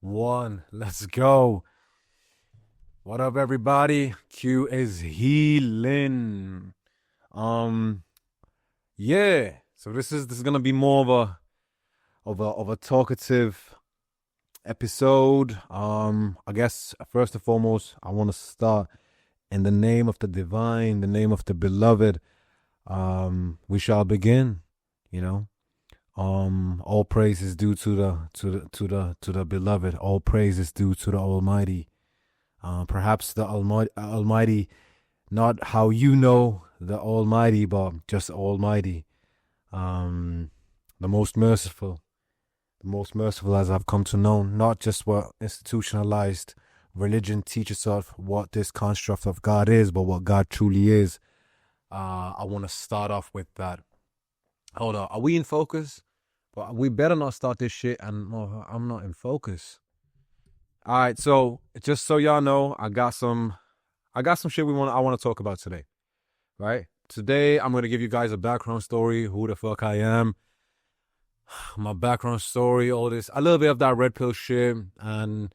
One. Let's go. What up, everybody? Q is healing. Um, yeah. So this is gonna be more of a talkative episode. I guess first and foremost, I want to start in the name of the divine, the name of the beloved. We shall begin. You know. All praise is due to the beloved. All praise is due to the Almighty. Perhaps the Almighty, not how you know the Almighty, but just Almighty. The most merciful as I've come to know, not just what institutionalized religion teaches us what this construct of God is, but what God truly is. I want to start off with that. Hold on, are we in focus? But we better not start this shit and I'm not in focus. All right, so just so y'all know, I got some shit I want to talk about today. Right? Today I'm gonna give you guys a background story, who the fuck I am, my background story, all this, a little bit of that red pill shit, and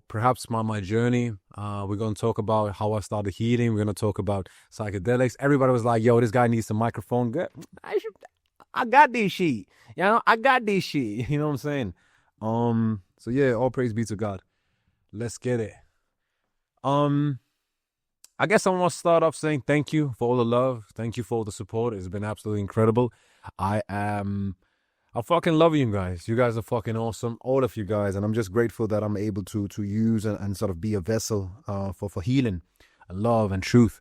perhaps my journey. We're gonna talk about how I started healing. We're gonna talk about psychedelics. Everybody was like, "Yo, this guy needs a microphone." I got this shit. I got this shit. You know what I'm saying? So yeah, all praise be to God. Let's get it. I guess I want to start off saying thank you for all the love. Thank you for all the support. It's been absolutely incredible. I fucking love you guys. You guys are fucking awesome. All of you guys. And I'm just grateful that I'm able to use and sort of be a vessel for healing and love and truth.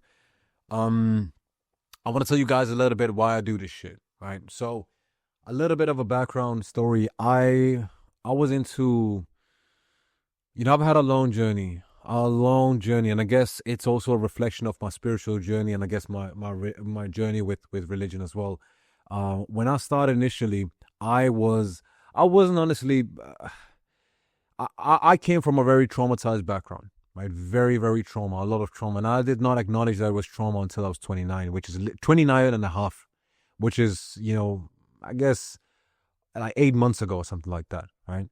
I want to tell you guys a little bit why I do this shit. Right. So a little bit of a background story. I was into, I've had a long journey, and I guess it's also a reflection of my spiritual journey, and I guess my journey with religion as well. When I started initially, I wasn't honestly. I came from a very traumatized background, right? Very, very trauma, a lot of trauma, and I did not acknowledge that it was trauma until I was 29, which is 29 and a half. Which is, I guess like 8 months ago or something like that, right?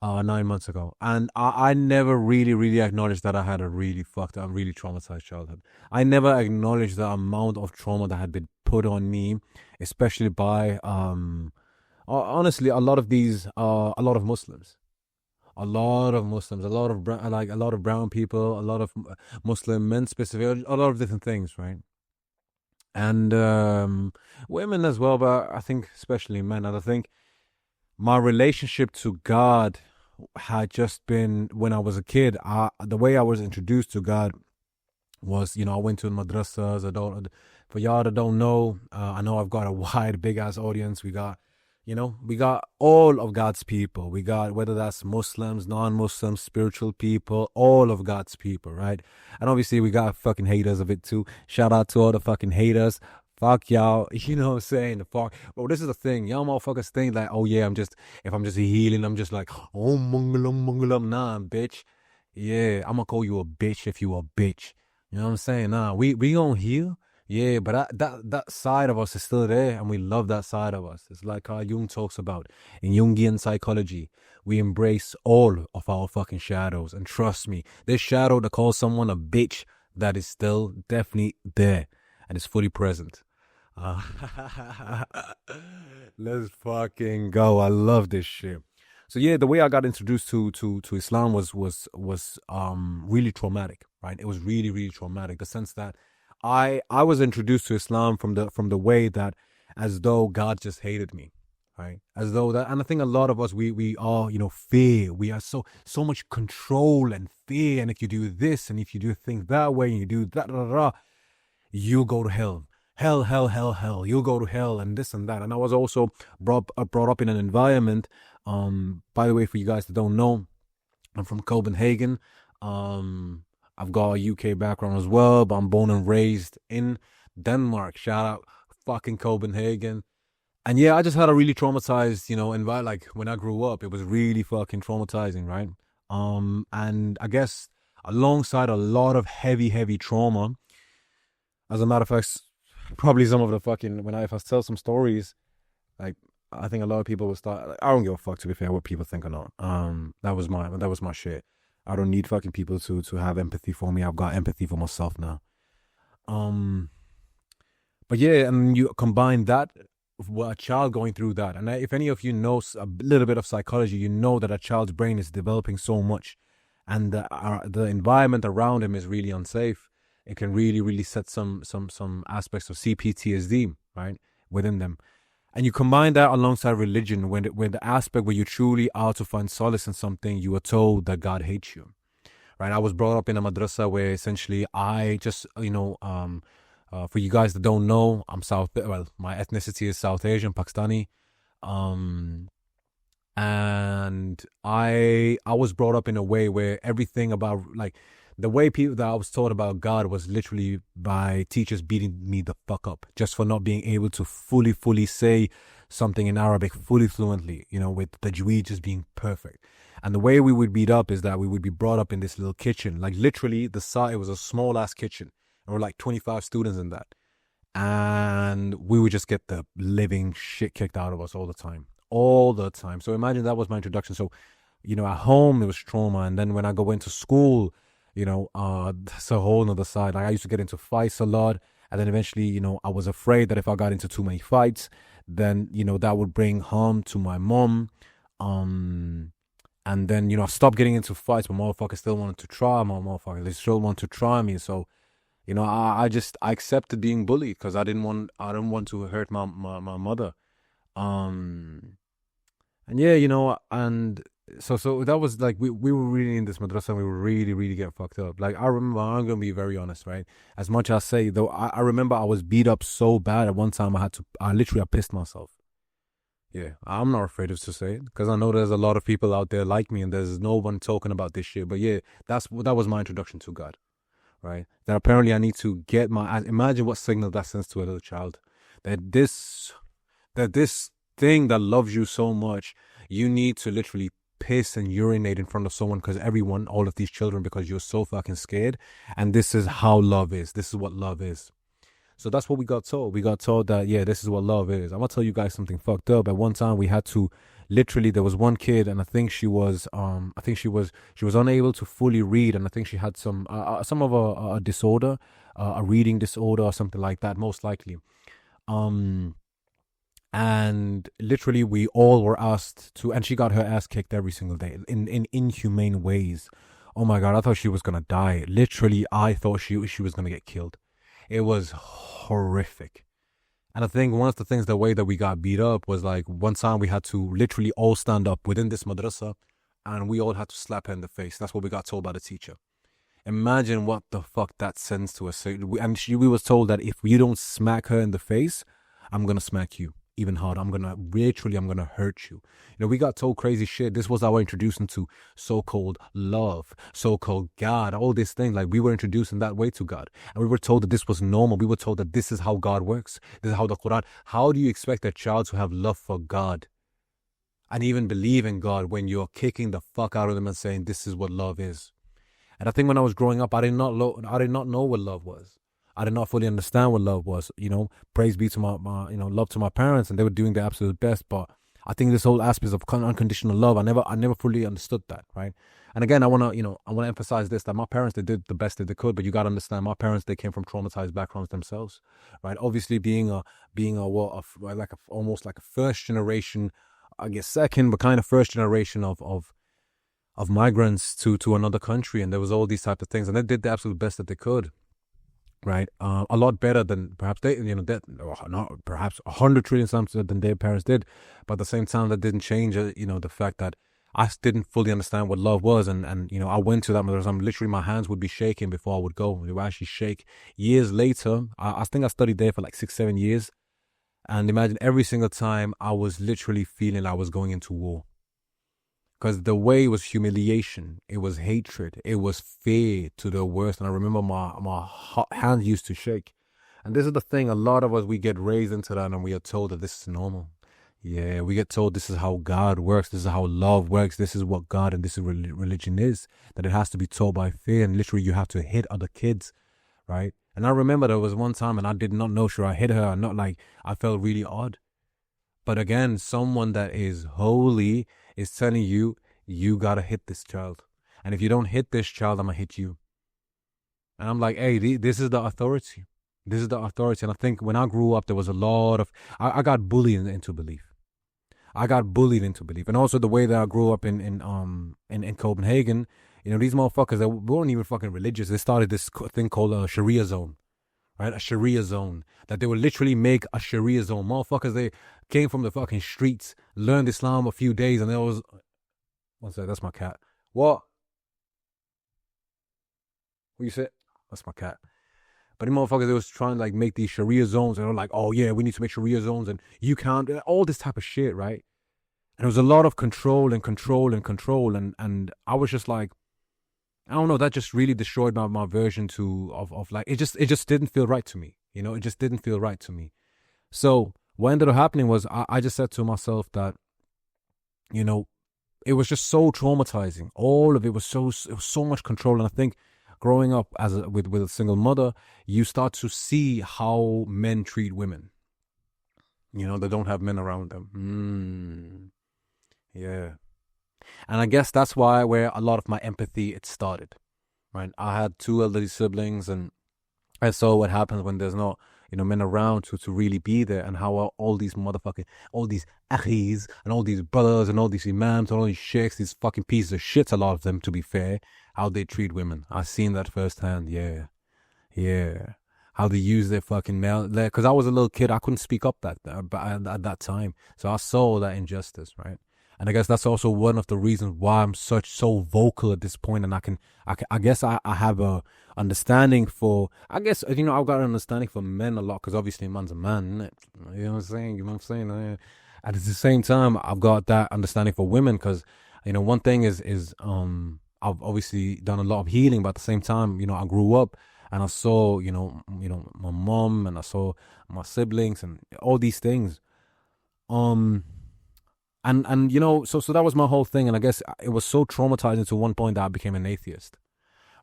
9 months ago. And I never really, really acknowledged that I had a really fucked up, really traumatized childhood. I never acknowledged the amount of trauma that had been put on me, especially by, honestly, a lot of Muslims. A lot of Muslims, a lot of brown people, a lot of Muslim men specifically, a lot of different things, right? And women as well, but I think especially men. And I think my relationship to God had just been, when I was a kid, the way I was introduced to God was, I went to madrasas. For y'all that don't know, I know I've got a wide, big ass audience. We got all of God's people. We got, whether that's Muslims, non-Muslims, spiritual people, all of God's people, right? And obviously we got fucking haters of it too. Shout out to all the fucking haters. Fuck y'all. You know what I'm saying? The fuck. But this is the thing. Y'all motherfuckers think like, oh yeah, if I'm just healing, I'm just like, oh, mungalam. Nah, bitch. Yeah, I'm gonna call you a bitch if you a bitch. You know what I'm saying? Nah, we gonna heal. Yeah, but that side of us is still there, and we love that side of us. It's like how Jung talks about in Jungian psychology. We embrace all of our fucking shadows, and trust me, this shadow that calls someone a bitch, that is still definitely there, and it's fully present. Let's fucking go. I love this shit. So yeah, the way I got introduced to Islam was really traumatic, right? It was really, really traumatic. The sense that I was introduced to Islam from the way that, as though God just hated me, right? As though that, and I think a lot of us, we are, fear. We are so much control and fear. And if you do this, and if you do things that way, and you do that, you'll go to hell. Hell. You'll go to hell, and this and that. And I was also brought up in an environment. By the way, for you guys that don't know, I'm from Copenhagen. I've got a UK background as well, but I'm born and raised in Denmark. Shout out fucking Copenhagen. And yeah, I just had a really traumatized, environment. Like when I grew up, it was really fucking traumatizing, right? And I guess alongside a lot of heavy trauma, as a matter of fact, probably some of the fucking, if I tell some stories, like I think a lot of people will start. Like, I don't give a fuck, to be fair, what people think or not. That was my shit. I don't need fucking people to have empathy for me. I've got empathy for myself now. Um, but yeah, and you combine that with a child going through that, and if any of you know a little bit of psychology, you know that a child's brain is developing so much, and the environment around him is really unsafe. It can really, really set some aspects of CPTSD, right, within them. And you combine that alongside religion, when the aspect where you truly are to find solace in something, you are told that God hates you, right? I was brought up in a madrasa where essentially I just, for you guys that don't know, my ethnicity is South Asian, Pakistani. Um, and I was brought up in a way where everything about, like, the way people that I was taught about God was literally by teachers beating me the fuck up just for not being able to fully say something in Arabic fully fluently, with the tajweed just being perfect. And the way we would beat up is that we would be brought up in this little kitchen, like literally it was a small ass kitchen, and we're like 25 students in that, and we would just get the living shit kicked out of us all the time. All the time. So imagine that was my introduction. So, at home there was trauma, and then when I go into school, that's a whole nother side. Like, I used to get into fights a lot, and then eventually, I was afraid that if I got into too many fights, then that would bring harm to my mom. And then I stopped getting into fights, but motherfuckers still wanted to try. They still want to try me. So I accepted being bullied because I didn't want to hurt my mother. And yeah, and so that was like, we were really in this madrasa, and we were really, really getting fucked up. Like, I remember, I'm gonna be very honest, right? As much as I say, though, I remember I was beat up so bad at one time I literally pissed myself. Yeah, I'm not afraid to say it because I know there's a lot of people out there like me, and there's no one talking about this shit. But yeah, that was my introduction to God, right? That apparently I need to get imagine what signal that sends to a little child, that this thing that loves you so much, you need to literally piss and urinate in front of someone, because all of these children, because you're so fucking scared. And this is how love is. This is what love is. So that's what we got told. We got told that, yeah, this is what love is. I'm gonna tell you guys something fucked up. At one time we had to literally, there was one kid, and I think she was unable to fully read, and I think she had some of a disorder, a reading disorder or something like that, most likely. And literally we all were asked to, and she got her ass kicked every single day in inhumane ways. Oh my God, I thought she was gonna die. Literally, I thought she was gonna get killed. It was horrific. And I think one of the things, the way that we got beat up was, like, one time we had to literally all stand up within this madrasa, and we all had to slap her in the face. That's what we got told by the teacher. Imagine what the fuck that sends to us. And we was told that if you don't smack her in the face, I'm gonna smack you even harder. I'm gonna hurt you. We got told crazy shit. This was our introduction to so-called love, so-called God, all these things. Like, we were introduced in that way to God, and we were told that this was normal. We were told that this is how God works. This is how the Quran. How do you expect a child to have love for God and even believe in God when you're kicking the fuck out of them and saying this is what love is? And I think when I was growing up, I did not know what love was. I did not fully understand what love was. Praise be to my love to my parents, and they were doing their absolute best. But I think this whole aspect of unconditional love, I never fully understood that, right? And again, I wanna emphasize this, that my parents, they did the best that they could, but you gotta understand, my parents, they came from traumatized backgrounds themselves, right? Obviously, almost like a first generation, I guess second, but kind of first generation of migrants to another country, and there was all these types of things, and they did the absolute best that they could. Right, a lot better than perhaps not perhaps 100 trillion times than their parents did, but at the same time, that didn't change, the fact that I didn't fully understand what love was, and I went to that madrasa. Literally, my hands would be shaking before I would go. They would actually shake. Years later, I think I studied there for like 6-7 years, and imagine every single time I was literally feeling I was going into war. Because the way was humiliation, it was hatred, it was fear to the worst. And I remember my hands used to shake. And this is the thing, a lot of us, we get raised into that, and we are told that this is normal. Yeah, we get told this is how God works, this is how love works, this is what God and this is religion is, that it has to be taught by fear, and literally you have to hit other kids, right? And I remember there was one time, and I did not know, sure, I hit her or not, like, I felt really odd. But again, someone that is holy is telling you, you gotta hit this child. And if you don't hit this child, I'm gonna hit you. And I'm like, hey, this is the authority. This is the authority. And I think when I grew up, there was a lot of, I got bullied into belief. I got bullied into belief. And also the way that I grew up in Copenhagen, these motherfuckers, they weren't even fucking religious. They started this thing called a Sharia zone, right? A Sharia zone. That they would literally make a Sharia zone. Motherfuckers, they came from the fucking streets, learned Islam a few days, and there was, one sec, that's my cat. What you said? That's my cat. But the motherfuckers, they was trying to like make these Sharia zones, and they're like, oh yeah, we need to make Sharia zones, and you can't, all this type of shit, right? And there was a lot of control and control and control, and I was just like, I don't know, that just really destroyed my version of like, it just didn't feel right to me, it just didn't feel right to me. So what ended up happening was I just said to myself that, it was just so traumatizing. All of it was so much control, and I think growing up with a single mother, you start to see how men treat women. They don't have men around them. Yeah. And I guess that's where a lot of my empathy, it started, right? I had two elderly siblings, and I saw what happens when there's not, men around to really be there, and how all these akhis and all these brothers and all these imams and all these sheikhs, these fucking pieces of shit, a lot of them, to be fair, how they treat women. I've seen that firsthand. Yeah. How they use their fucking male, because I was a little kid, I couldn't speak up at that time, so I saw that injustice, right? And I guess that's also one of the reasons why I'm so vocal at this point. And I guess I have a understanding for, I've got an understanding for men a lot, because obviously a man's a man, isn't it? You know what I'm saying? And at the same time, I've got that understanding for women, because, one thing is I've obviously done a lot of healing, but at the same time, I grew up and I saw, my mom, and I saw my siblings and all these things. And so that was my whole thing. And I guess it was so traumatizing to one point that I became an atheist,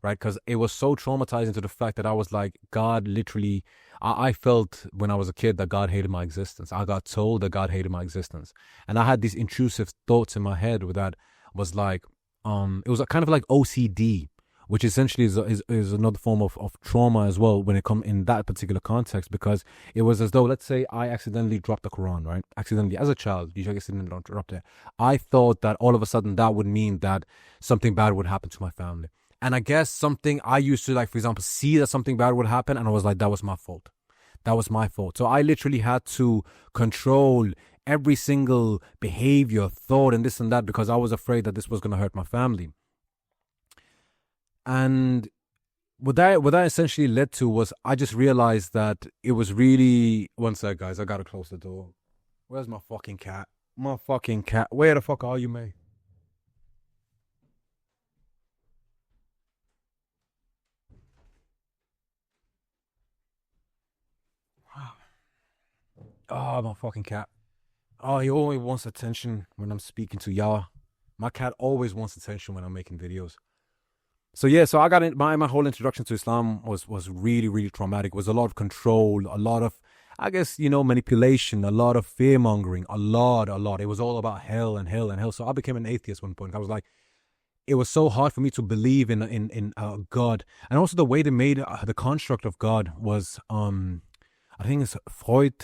right? Because it was so traumatizing to the fact that I was like, God literally, I felt when I was a kid that God hated my existence. I got told that God hated my existence. And I had these intrusive thoughts in my head that was like, it was kind of like OCD, which essentially is another form of trauma as well when it comes in that particular context, because it was as though, let's say I accidentally dropped the Quran, right? Accidentally, as a child, you accidentally dropped it. I thought that all of a sudden that would mean that something bad would happen to my family. And I guess something I used to, like, for example, see that something bad would happen, and I was like, that was my fault. That was my fault. So I literally had to control every single behavior, thought, and this and that, because I was afraid that this was going to hurt my family. And what that essentially led to was I just realized that it was really... One sec, guys, I gotta close the door. Where's my fucking cat? My fucking cat. Where the fuck are you, mate? Oh, my fucking cat. Oh, he always wants attention when I'm speaking to y'all. My cat always wants attention when I'm making videos. So yeah, so I got in, my whole introduction to Islam was really, really traumatic. It was a lot of control, a lot of, I guess, manipulation, a lot of fear mongering, a lot. It was all about hell and hell and hell. So I became an atheist at one point. I was like, it was so hard for me to believe in God. And also the way they made the construct of God was, I think it's Freud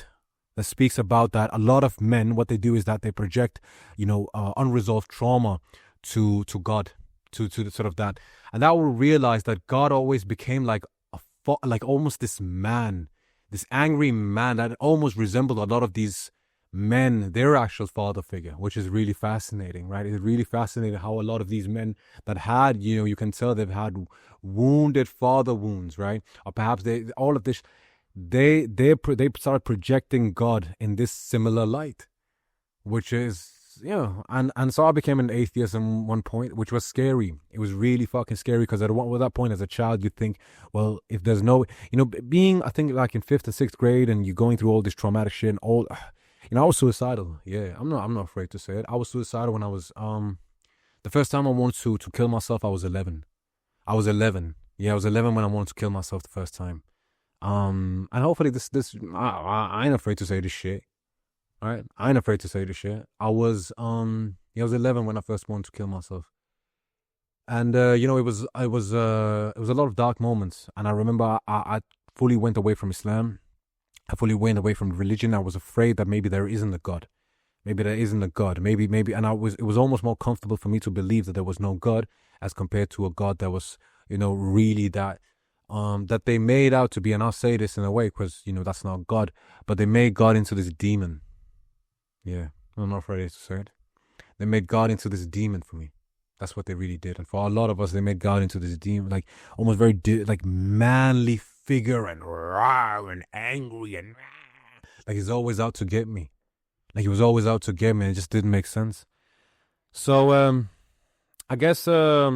that speaks about that. A lot of men, what they do is that they project, unresolved trauma to God. To the sort of that, and that will realize that God always became like almost this man, this angry man that almost resembled a lot of these men, their actual father figure, which is really fascinating, right? It's really fascinating how a lot of these men that had, you can tell they've had wounded father wounds, right? Or perhaps they started projecting God in this similar light, which is... and so I became an atheist at one point, which was scary. It was really fucking scary, because at that point as a child, you think, well, if there's no, being, I think, like in 5th or 6th grade, and you're going through all this traumatic shit and all, I was suicidal. Yeah, I'm not afraid to say it. I was suicidal when I was, the first time I wanted to kill myself, I was 11. Yeah, I was 11 when I wanted to kill myself the first time. And hopefully I ain't afraid to say this shit. All right, I ain't afraid to say this shit. I was 11 when I first wanted to kill myself. And it was a lot of dark moments. And I remember I fully went away from Islam. I fully went away from religion. I was afraid that maybe there isn't a God. Maybe there isn't a God. Maybe, and it was almost more comfortable for me to believe that there was no God as compared to a God that was, really that they made out to be. And I'll say this in a way because, that's not God, but they made God into this demon. Yeah, I'm not afraid to say it. They made God into this demon for me. That's what they really did. And for a lot of us, they made God into this demon, like almost very like manly figure and raw and angry and like he's always out to get me. Like he was always out to get me. And it just didn't make sense. So I guess yeah,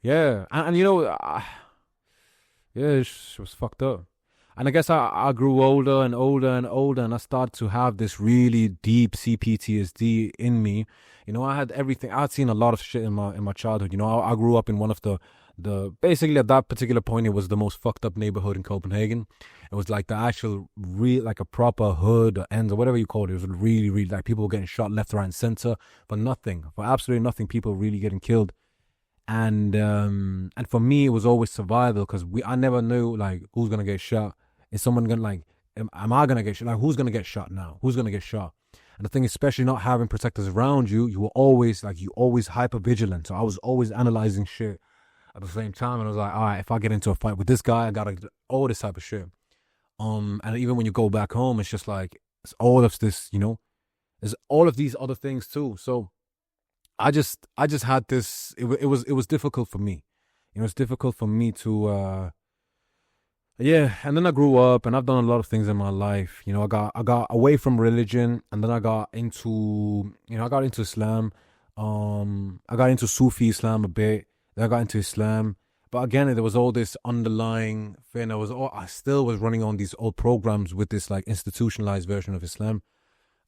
and yeah, it was fucked up. And I guess I grew older and older and older, and I started to have this really deep CPTSD in me. I had everything. I had seen a lot of shit in my childhood. I grew up in one of the basically at that particular point, it was the most fucked up neighborhood in Copenhagen. It was like the actual real, like a proper hood or ends or whatever you call it. It was really, really like people were getting shot left, right, and center for nothing, for absolutely nothing. People really getting killed. And for me, it was always survival because I never knew like who's gonna get shot. Is someone gonna like? Am I gonna get shot? Like who's gonna get shot now? Who's gonna get shot? And the thing, especially not having protectors around you, you always hyper vigilant. So I was always analyzing shit at the same time, and I was like, all right, if I get into a fight with this guy, I gotta all this type of shit. And even when you go back home, it's just like it's all of this, there's all of these other things too. So I just had this. It was difficult for me. It's difficult for me to. Yeah, and then I grew up, and I've done a lot of things in my life. I got away from religion, and then I got into Islam. I got into Sufi Islam a bit. Then I got into Islam, but again, there was all this underlying thing. I still was running on these old programs with this like institutionalized version of Islam.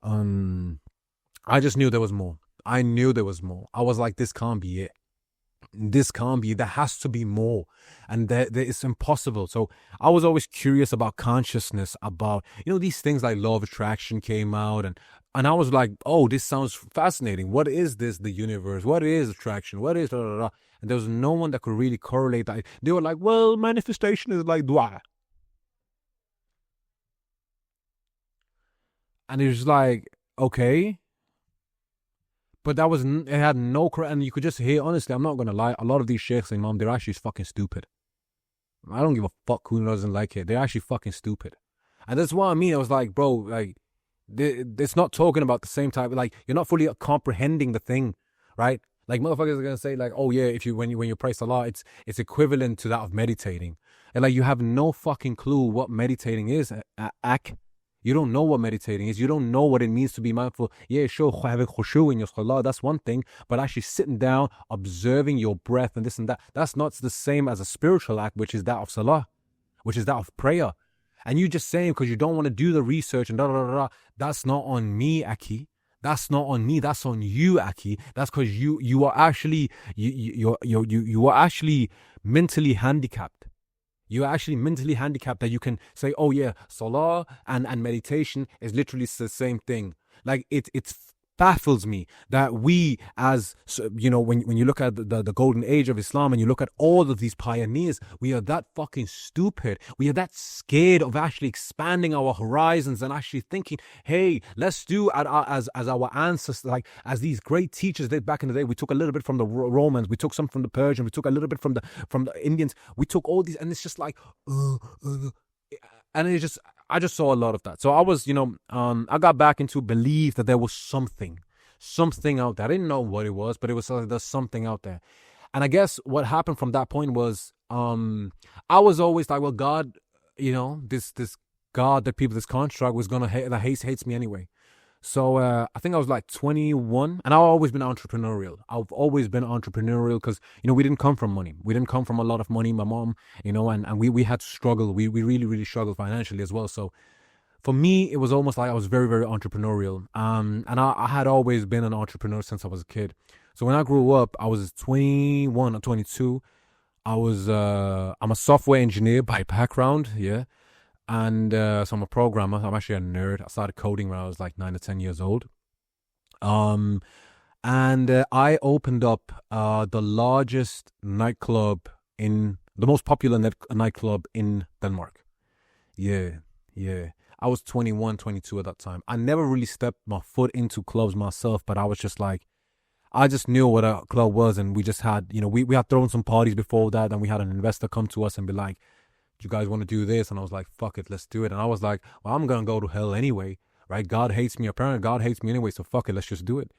I just knew there was more. I knew there was more. I was like, this can't be it. This can't be. There has to be more, and there it's impossible. So I was always curious about consciousness, about these things like law of attraction came out, and I was like, oh, this sounds fascinating. What is this? The universe? What is attraction? What is da, da, da? And there was no one that could really correlate that. They were like, well, manifestation is like dua, and it was like, okay. But it had no, and you could just hear, honestly, I'm not going to lie, a lot of these sheikhs and imam, they're actually fucking stupid. I don't give a fuck who doesn't like it. They're actually fucking stupid. And that's what I mean. I was like, bro, like, it's not talking about the same type, like, you're not fully comprehending the thing, right? Like, motherfuckers are going to say, like, oh, yeah, when you pray salah, it's equivalent to that of meditating. And, like, you have no fucking clue what meditating is, Ak. You don't know what meditating is. You don't know what it means to be mindful. Yeah, sure, having khushu in your salah, that's one thing. But actually sitting down, observing your breath and this and that, that's not the same as a spiritual act, which is that of salah, which is that of prayer. And you just saying because you don't want to do the research and da da da da, that's not on me, Aki. That's not on me. That's on you, Aki. That's because you are actually you are actually mentally handicapped. You're actually mentally handicapped that you can say, oh yeah, salah and meditation is literally the same thing. Like it baffles me that we as, when you look at the golden age of Islam and you look at all of these pioneers, we are that fucking stupid. We are that scared of actually expanding our horizons and actually thinking, hey, let's do as our ancestors, like as these great teachers did back in the day. We took a little bit from the Romans, we took some from the Persians, we took a little bit from the Indians. We took all these, and it's just like, and I just saw a lot of that. So I was, I got back into belief that there was something out there. I didn't know what it was, but it was like there's something out there. And I guess what happened from that point was, I was always like, well, God, this God that people, this construct was gonna hate, that hates me anyway. So I think I was like 21, and I've always been entrepreneurial. I've always been entrepreneurial because, we didn't come from money. We didn't come from a lot of money. My mom, and we had to struggle. We really, really struggled financially as well. So for me, it was almost like I was very, very entrepreneurial. And I had always been an entrepreneur since I was a kid. So when I grew up, I was 21 or 22. I'm a software engineer by background, yeah. And so I'm a programmer. I'm actually a nerd. I started coding when I was like 9 or 10 years old. Um, and I opened up the largest nightclub in the most popular nightclub in Denmark. Yeah, yeah. I was 21, 22 at that time. I never really stepped my foot into clubs myself, but I was just like, I just knew what a club was, and we just had, we had thrown some parties before that, and we had an investor come to us and be like, "Do you guys want to do this?" And I was like, "Fuck it, let's do it." And I was like, "Well, I'm gonna go to hell anyway, right? God hates me. Apparently, God hates me anyway, so fuck it, let's just do it."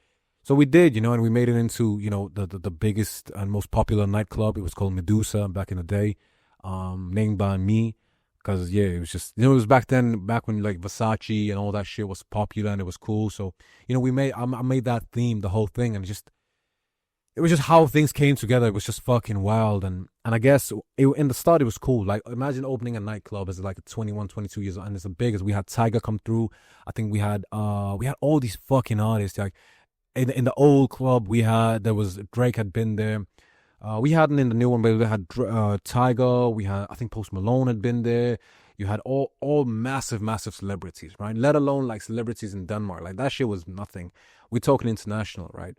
So we did, and we made it into, the biggest and most popular nightclub. It was called Medusa back in the day, named by me. Because, yeah, it was just, it was back then, back when like Versace and all that shit was popular and it was cool. So, I made that theme, the whole thing. And it was just how things came together. It was just fucking wild. And I guess in the start, it was cool. Like, imagine opening a nightclub as like a 21, 22 years old. And it's as big as we had Tiger come through. I think we had all these fucking artists. Like, in the old club, there was Drake had been there. We hadn't in the new one, but we had Tiger. We had, I think, Post Malone had been there. You had all massive, massive celebrities, right? Let alone like celebrities in Denmark. Like that shit was nothing. We're talking international, right?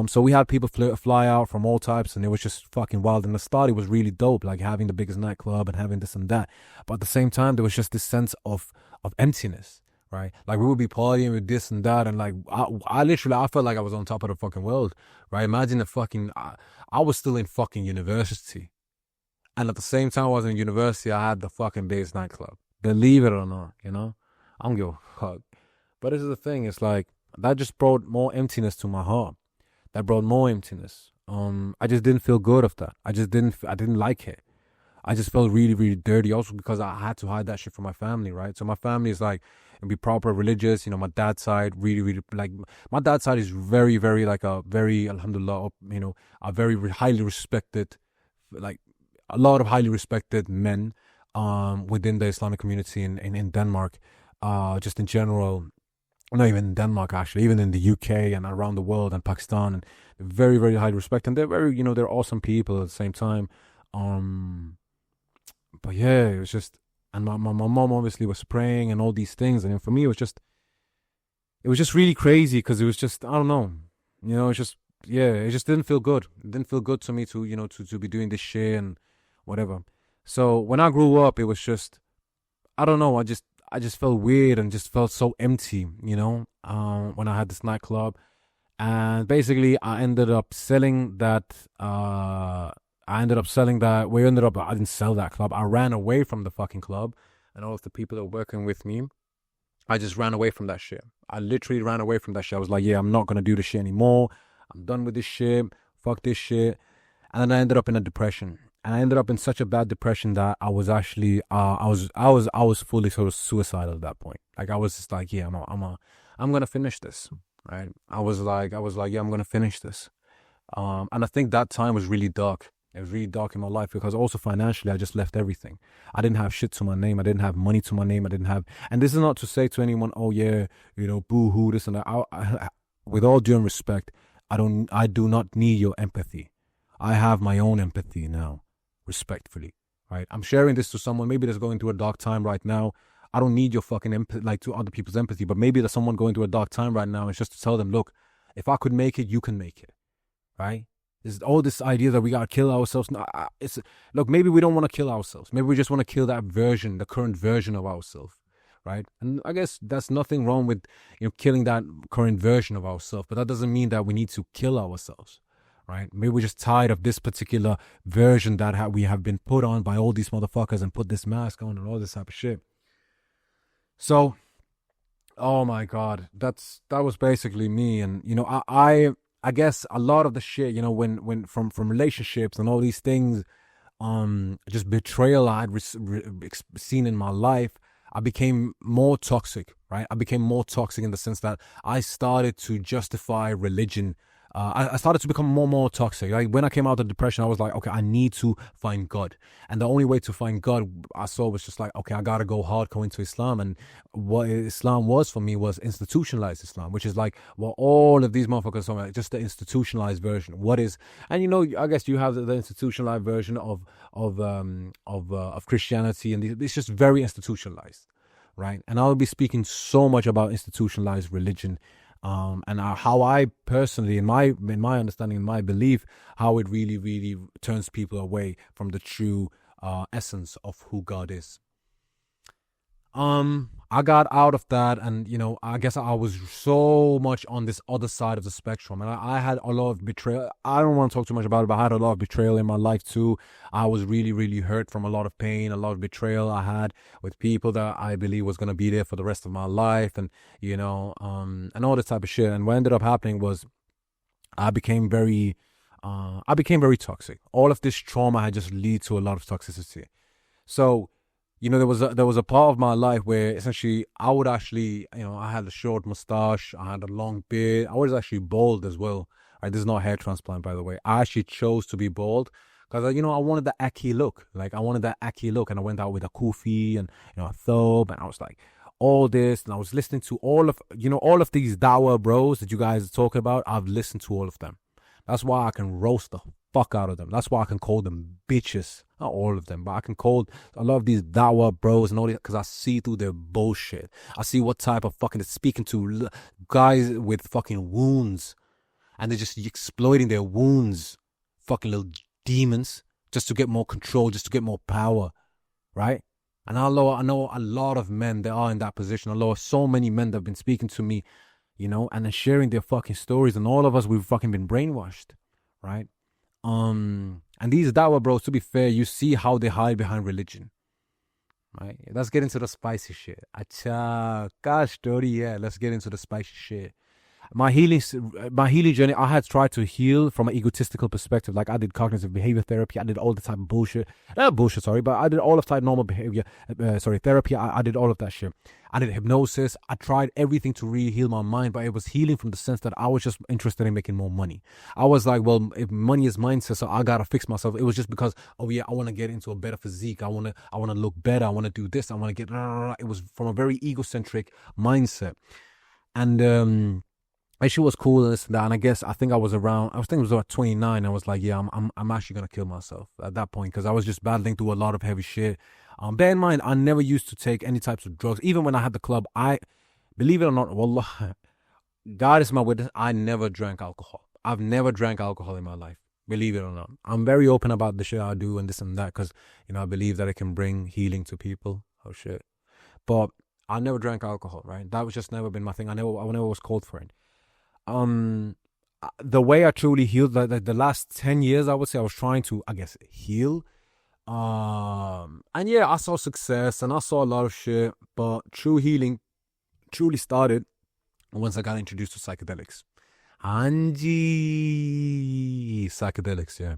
So we had people fly out from all types, and it was just fucking wild. And the start, it was really dope, like having the biggest nightclub and having this and that. But at the same time, there was just this sense of emptiness, right? Like we would be partying with this and that, and like I literally, I felt like I was on top of the fucking world, right? Imagine the fucking, I was still in fucking university, and at the same time I was in university, I had the fucking biggest nightclub. Believe it or not, I don't give a fuck. But this is the thing, it's like that just brought more emptiness to my heart. That brought more emptiness. I just didn't feel good of that. I didn't like it. I just felt really, really dirty. Also because I had to hide that shit from my family, right? So my family is like, be proper religious. My dad's side really, really like, my dad's side is very, very like a very, alhamdulillah, a very highly respected, like a lot of highly respected men, within the Islamic community in Denmark, just in general. Not even in Denmark, actually, even in the UK and around the world and Pakistan, and very, very high respect. And they're very, they're awesome people at the same time. But yeah, it was just, and my mom obviously was praying and all these things. And for me, it was just really crazy because it was just, I don't know, it's just, yeah, it just didn't feel good. It didn't feel good to me to be doing this shit and whatever. So when I grew up, it was just, I don't know, I just felt weird and just felt so empty, when I had this nightclub. And basically, I ended up selling that. I didn't sell that club. I ran away from the fucking club and all of the people that were working with me. I just ran away from that shit. I literally ran away from that shit. I was like, yeah, I'm not going to do this shit anymore. I'm done with this shit. Fuck this shit. And then I ended up in a depression. And I ended up in such a bad depression that I was actually, I was fully sort of suicidal at that point. Like I was just like, yeah, I'm gonna finish this, right? I was like, yeah, I'm gonna finish this. And I think that time was really dark. It was really dark in my life because also financially, I just left everything. I didn't have shit to my name. I didn't have money to my name. And this is not to say to anyone, oh yeah, boo hoo, this and that. With all due respect, I do not need your empathy. I have my own empathy now. Respectfully, right? I'm sharing this to someone maybe that's going through a dark time right now. I don't need your fucking empathy, like to other people's empathy, but maybe there's someone going through a dark time right now. It's just to tell them, look, if I could make it, you can make it, right? There's all this idea that we gotta kill ourselves. No, look, maybe we don't want to kill ourselves. Maybe we just want to kill that version, the current version of ourselves, right? And I guess there's nothing wrong with killing that current version of ourselves, but that doesn't mean that we need to kill ourselves. Right? Maybe we're just tired of this particular version that we have been put on by all these motherfuckers and put this mask on and all this type of shit. So, oh my God, that was basically me. And I guess a lot of the shit, when from relationships and all these things, just betrayal I had seen in my life, I became more toxic. Right? I became more toxic in the sense that I started to justify religion I started to become more and more toxic. Like when I came out of depression, I was like, okay, I need to find God. And the only way to find God I saw was just like, okay, I gotta go hardcore into Islam. And what Islam was for me was institutionalized Islam, which is like what all of these motherfuckers are, like, just the institutionalized version. What is, and you know, I guess you have the institutionalized version of Christianity, and it's just very institutionalized, right? And I'll be speaking so much about institutionalized religion, and how I personally, in my understanding, in my belief, how it really, really turns people away from the true essence of who God is. I got out of that, and you know, I guess I was so much on this other side of the spectrum, and I had a lot of betrayal. I don't want to talk too much about it, but I had a lot of betrayal in my life too. I was really, really hurt from a lot of pain, a lot of betrayal I had with people that I believe was gonna be there for the rest of my life, and you know, and all this type of shit. And what ended up happening was I became very, toxic. All of this trauma had just lead to a lot of toxicity. So, you know, there was a part of my life where essentially I would actually, you know, I had a short mustache, I had a long beard, I was actually bald as well. Right, this is not a hair transplant, by the way. I actually chose to be bald because, you know, I wanted that Aki look. Like I wanted that Aki look, and I went out with a kufi and, you know, a thobe, and I was like all this, and I was listening to all of, you know, all of these Dawa bros that you guys talk about. I've listened to all of them. That's why I can roast the fuck out of them. That's why I can call them bitches. Not all of them, but I can call a lot of these Dawa bros and all that because I see through their bullshit. I see what type of fucking they're speaking to guys with fucking wounds, and they're just exploiting their wounds. Fucking little demons, just to get more control, just to get more power, right? And I know a lot of men that are in that position. I know so many men that have been speaking to me, you know, and then sharing their fucking stories, and all of us, we've fucking been brainwashed, right? And these Dawa bros, to be fair, you see how they hide behind religion, right? Let's get into the spicy shit. Acha, gosh, story, yeah. Let's get into the spicy shit. My healing journey, I had tried to heal from an egotistical perspective. Like I did cognitive behavior therapy, I did all the type of bullshit, not bullshit, sorry, but I did all of type normal behavior, therapy. I did all of that shit. I did hypnosis. I tried everything to really heal my mind, but it was healing from the sense that I was just interested in making more money. I was like, well, if money is mindset, so I gotta fix myself. It was just because, oh yeah, I want to get into a better physique. I want to look better. I want to do this. I want to get. It was from a very egocentric mindset, and she was cool and this and that. And I think I was about 29. I was like, yeah, I'm actually gonna kill myself at that point because I was just battling through a lot of heavy shit. Bear in mind, I never used to take any types of drugs. Even when I had the club, I, believe it or not, wallah, God is my witness, I never drank alcohol. I've never drank alcohol in my life. Believe it or not. I'm very open about the shit I do and this and that because, you know, I believe that it can bring healing to people. Oh shit. But I never drank alcohol, right? That was just never been my thing. I never was called for it. The way I truly healed, the last 10 years, I would say I was trying to, I guess, heal. And yeah, I saw success and I saw a lot of shit, but true healing truly started once I got introduced to psychedelics. Anji, psychedelics, yeah.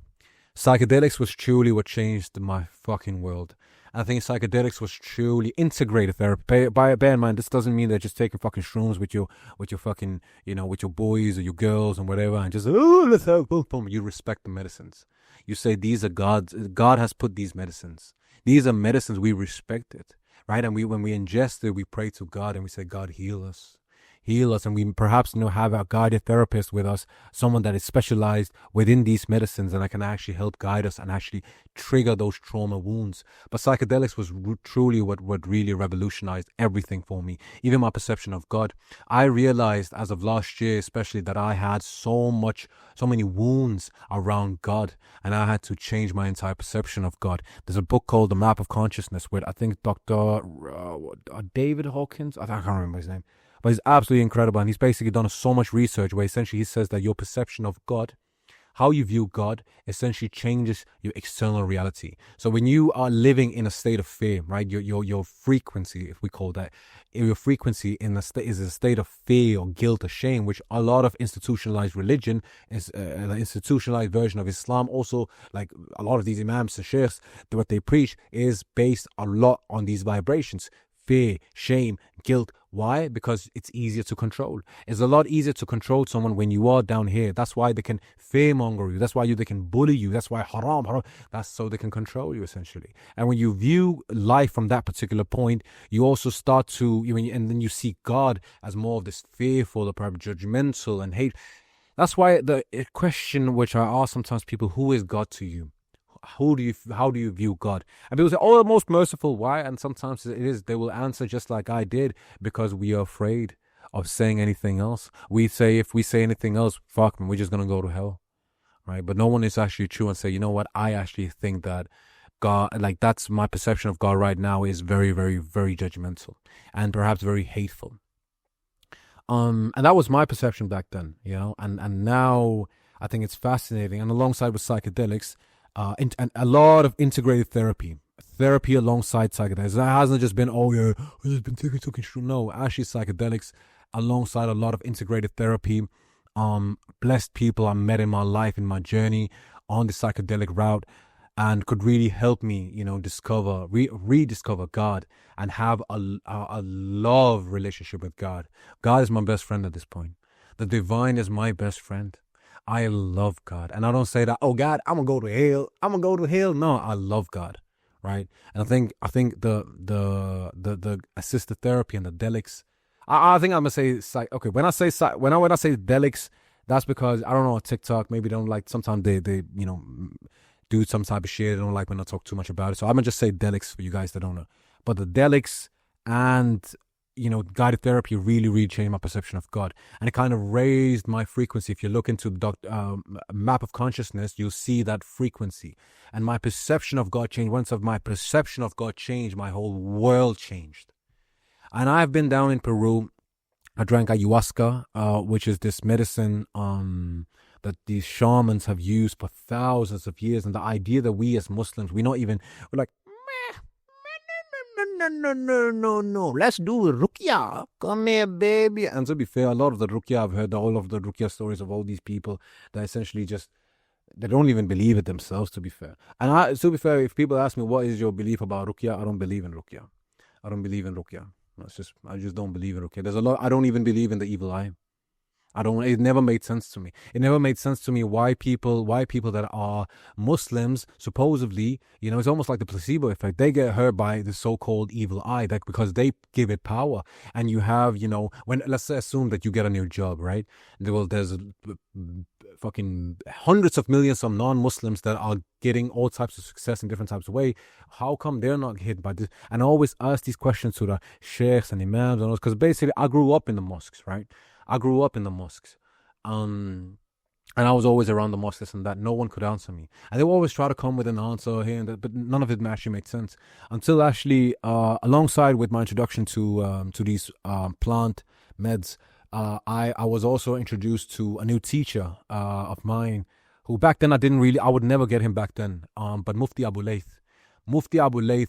Psychedelics was truly what changed my fucking world. I think psychedelics was truly integrated therapy. Bear in mind, this doesn't mean they're just taking fucking shrooms with your fucking, you know, with your boys or your girls and whatever, and just, oh, let's have boom, boom. You respect the medicines. You say these are God has put these medicines. These are medicines, we respect it, right? And when we ingest it, we pray to God and we say, God, heal us. Heal us, and we perhaps, you know, have a guided therapist with us, someone that is specialized within these medicines and that can actually help guide us and actually trigger those trauma wounds. But psychedelics was truly what really revolutionized everything for me, even my perception of God. I realized as of last year, especially, that I had so many wounds around God, and I had to change my entire perception of God. There's a book called The Map of Consciousness with, I think, Dr. David Hawkins. I can't remember his name. But he's absolutely incredible, and he's basically done so much research where essentially he says that your perception of God, how you view God, essentially changes your external reality. So when you are living in a state of fear, right, your frequency, if we call that, your frequency is a state of fear or guilt or shame, which a lot of institutionalized religion is the institutionalized version of Islam. Also, like a lot of these imams and sheikhs, what they preach is based a lot on these vibrations: fear, shame, guilt, Why? Because it's easier to control. It's a lot easier to control someone when you are down here. That's why they can fearmonger you. That's why they can bully you. That's why haram. That's so they can control you, essentially. And when you view life from that particular point, you also start to, and then you see God as more of this fearful, or perhaps judgmental and hate. That's why the question which I ask sometimes people, who is God to you? How do you view God? And people say, oh, the most merciful. Why? And sometimes it is. They will answer just like I did, because we are afraid of saying anything else. We say, if we say anything else, fuck man, we're just going to go to hell. Right? But no one is actually true and say, you know what? I actually think that God, like that's my perception of God right now, is very, very, very judgmental and perhaps very hateful. And that was my perception back then, and now I think it's fascinating. And alongside with psychedelics, and a lot of integrated therapy alongside psychedelics. That hasn't just been, oh yeah, it's been taking true. No, actually psychedelics alongside a lot of integrated therapy. Blessed people I met in my life, in my journey on the psychedelic route, and could really help me, discover, rediscover God, and have a love relationship with God. God is my best friend at this point. The divine is my best friend. I love God. And I don't say that, oh God, I'm gonna go to hell. I'm gonna go to hell. No, I love God. Right. And I think the assisted therapy and the delics, I think I'm gonna say okay, when I say delics, that's because I don't know, TikTok, maybe they don't like, sometimes they do some type of shit. They don't like when I talk too much about it. So I'm gonna just say delics for you guys that don't know. But the delics and guided therapy really, really changed my perception of God. And it kind of raised my frequency. If you look into the map of consciousness, you'll see that frequency. And my perception of God changed. Once my perception of God changed, my whole world changed. And I've been down in Peru. I drank ayahuasca, which is this medicine that these shamans have used for thousands of years. And the idea that we as Muslims, we're like, no. Let's do ruqya. Come here, baby. And to be fair, a lot of the ruqya, I've heard all of the ruqya stories of all these people that essentially they don't even believe it themselves, to be fair. And to be fair, if people ask me, what is your belief about ruqya? I don't believe in ruqya. I just don't believe in ruqya. I don't even believe in the evil eye. It never made sense to me. It never made sense to me why people that are Muslims, supposedly, it's almost like the placebo effect. They get hurt by the so-called evil eye, because they give it power. And you have, when, let's assume that you get a new job, right? There's fucking hundreds of millions of non-Muslims that are getting all types of success in different types of ways. How come they're not hit by this? And I always ask these questions to the sheikhs and imams, because basically I grew up in the mosques, right? And I was always around the mosques and that. No one could answer me. And they would always try to come with an answer here and that, but none of it actually made sense. Until actually, alongside with my introduction to these plant meds, I was also introduced to a new teacher of mine, who back then I would never get him back then, but Mufti Abu Layth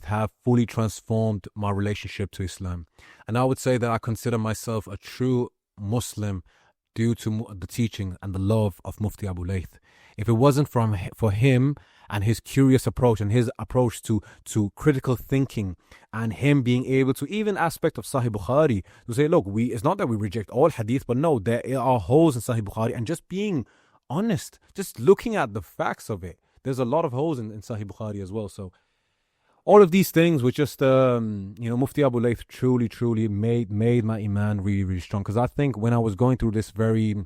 have fully transformed my relationship to Islam. And I would say that I consider myself a true Muslim due to the teaching and the love of Mufti Abu Layth. If it wasn't for him and his curious approach and his approach to critical thinking, and him being able to, even aspect of Sahih Bukhari, to say, look, it's not that we reject all hadith, but no, there are holes in Sahih Bukhari, and just being honest, just looking at the facts of it, there's a lot of holes in Sahih Bukhari as well. So all of these things were just, Mufti Abu Layth truly made my iman really, really strong. Because I think when I was going through this very,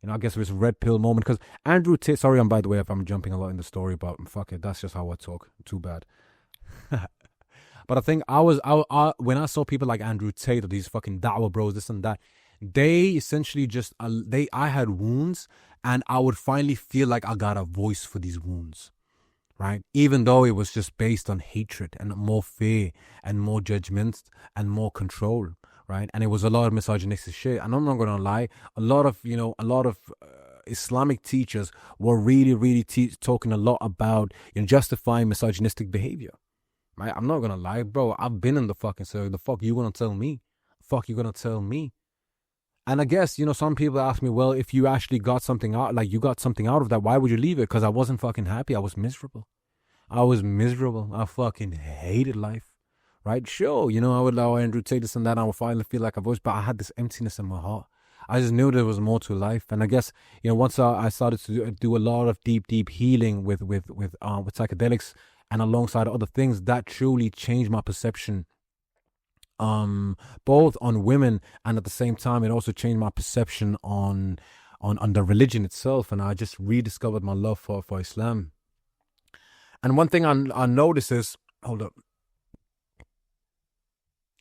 I guess it was red pill moment, because Andrew Tate, sorry, by the way, if I'm jumping a lot in the story, but fuck it, that's just how I talk. Too bad. But I think when I saw people like Andrew Tate, or these fucking da'wah bros, this and that, they essentially I had wounds, and I would finally feel like I got a voice for these wounds. Right? Even though it was just based on hatred and more fear and more judgment and more control, right? And it was a lot of misogynistic shit. And I'm not going to lie, a lot of Islamic teachers were really talking a lot about justifying misogynistic behavior, right? I'm not going to lie, bro. I've been in the fucking circle. The fuck you going to tell me? Fuck you going to tell me? And I guess, some people ask me, well, if you actually got something out, like you got something out of that, why would you leave it? Because I wasn't fucking happy. I was miserable. I fucking hated life, right? Sure, I would allow Andrew Tate this and that. I would finally feel like a voice, but I had this emptiness in my heart. I just knew there was more to life, and I guess once I started to do a lot of deep healing with psychedelics and alongside other things, that truly changed my perception, both on women, and at the same time, it also changed my perception on the religion itself, and I just rediscovered my love for Islam. And one thing I noticed is, hold up,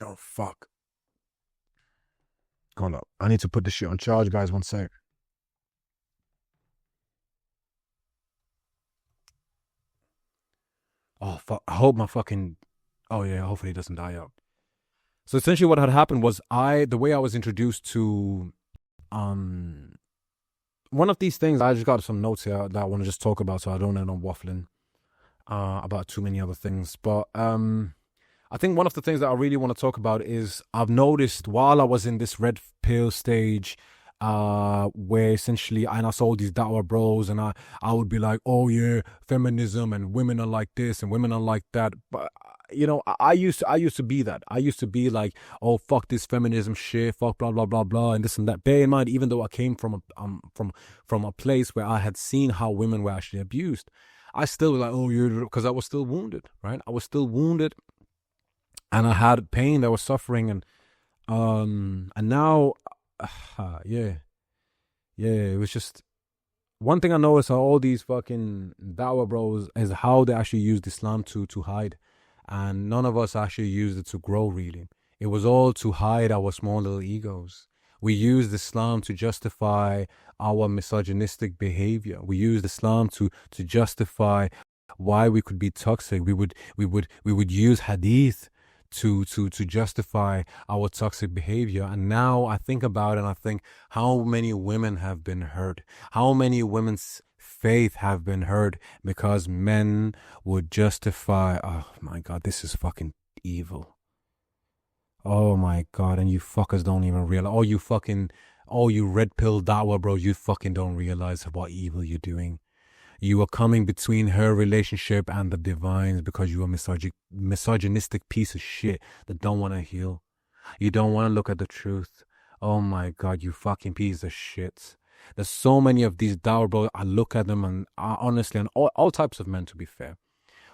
oh fuck. Hold up. I need to put this shit on charge, guys. One sec. Oh, fuck. I hope my fucking... Oh, yeah. Hopefully it doesn't die out. So essentially what had happened was the way I was introduced to one of these things, I just got some notes here that I want to just talk about so I don't end up waffling about too many other things. But I think one of the things that I really want to talk about is I've noticed while I was in this red pill stage, where essentially, and I saw these Dawah bros, and I would be like, oh yeah, feminism and women are like this and women are like that. But I used to be that. I used to be like, oh fuck this feminism shit, fuck blah blah blah blah, and this and that. Bear in mind, even though I came from a place where I had seen how women were actually abused, I still was like, oh yeah, because I was still wounded, right? I was still wounded. And I had pain, I was suffering, and now, it was just one thing I noticed. How all these fucking Dawah bros is how they actually used Islam to hide, and none of us actually used it to grow. Really, it was all to hide our small little egos. We used Islam to justify our misogynistic behavior. We used Islam to justify why we could be toxic. We would use hadith to justify our toxic behavior. And now I think about it, and I think how many women have been hurt, how many women's faith have been hurt because men would justify, oh my god, this is fucking evil. Oh my god, and you fuckers don't even realize, all you red pill Dawah bros, you fucking don't realize what evil you're doing. You are coming between her relationship and the divines because you are misogynistic piece of shit that don't want to heal. You don't want to look at the truth. Oh my god, you fucking piece of shit. There's so many of these Dawah bros. I look at them, and honestly, and all types of men, to be fair.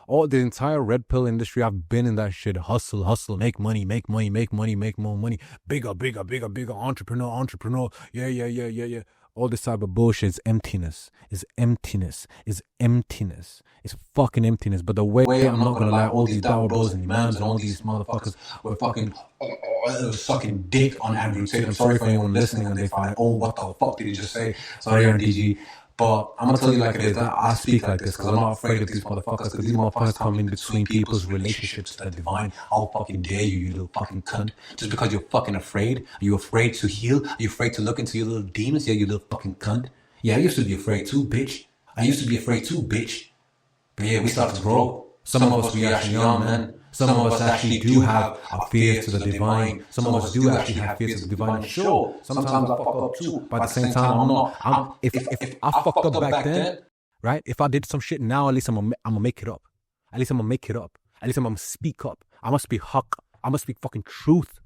The entire red pill industry, I've been in that shit. Hustle, make money, make more money. Bigger, entrepreneur. Yeah. All this type of bullshit is emptiness. It's fucking emptiness. But the way, I'm not gonna lie, all these Dawah bros and imams and all these motherfuckers were fucking dick on Andrew Tate. I'm sorry for anyone listening and they find like, oh, what the fuck did he just say? Sorry, RDG. But I'm gonna tell you like it is. I speak like this because I'm not afraid of these motherfuckers. Because these motherfuckers come in between people's relationships to the divine. How fucking dare you, you little fucking cunt? Just because you're fucking afraid? Are you afraid to heal? Are you afraid to look into your little demons? Yeah, you little fucking cunt. Yeah, I used to be afraid too, bitch. But yeah, we started to grow. Some of us, we actually young, man. Some of us actually do have a fear to the divine. Some of us do actually have fear to the divine. Sure, sometimes I fuck up too. But at the same time, I'm not. If I fucked up back then, right? If I did some shit now, at least I'm gonna make it up. At least I'm gonna make it up. At least I'm gonna speak up. I must speak haqq. I must speak fucking truth.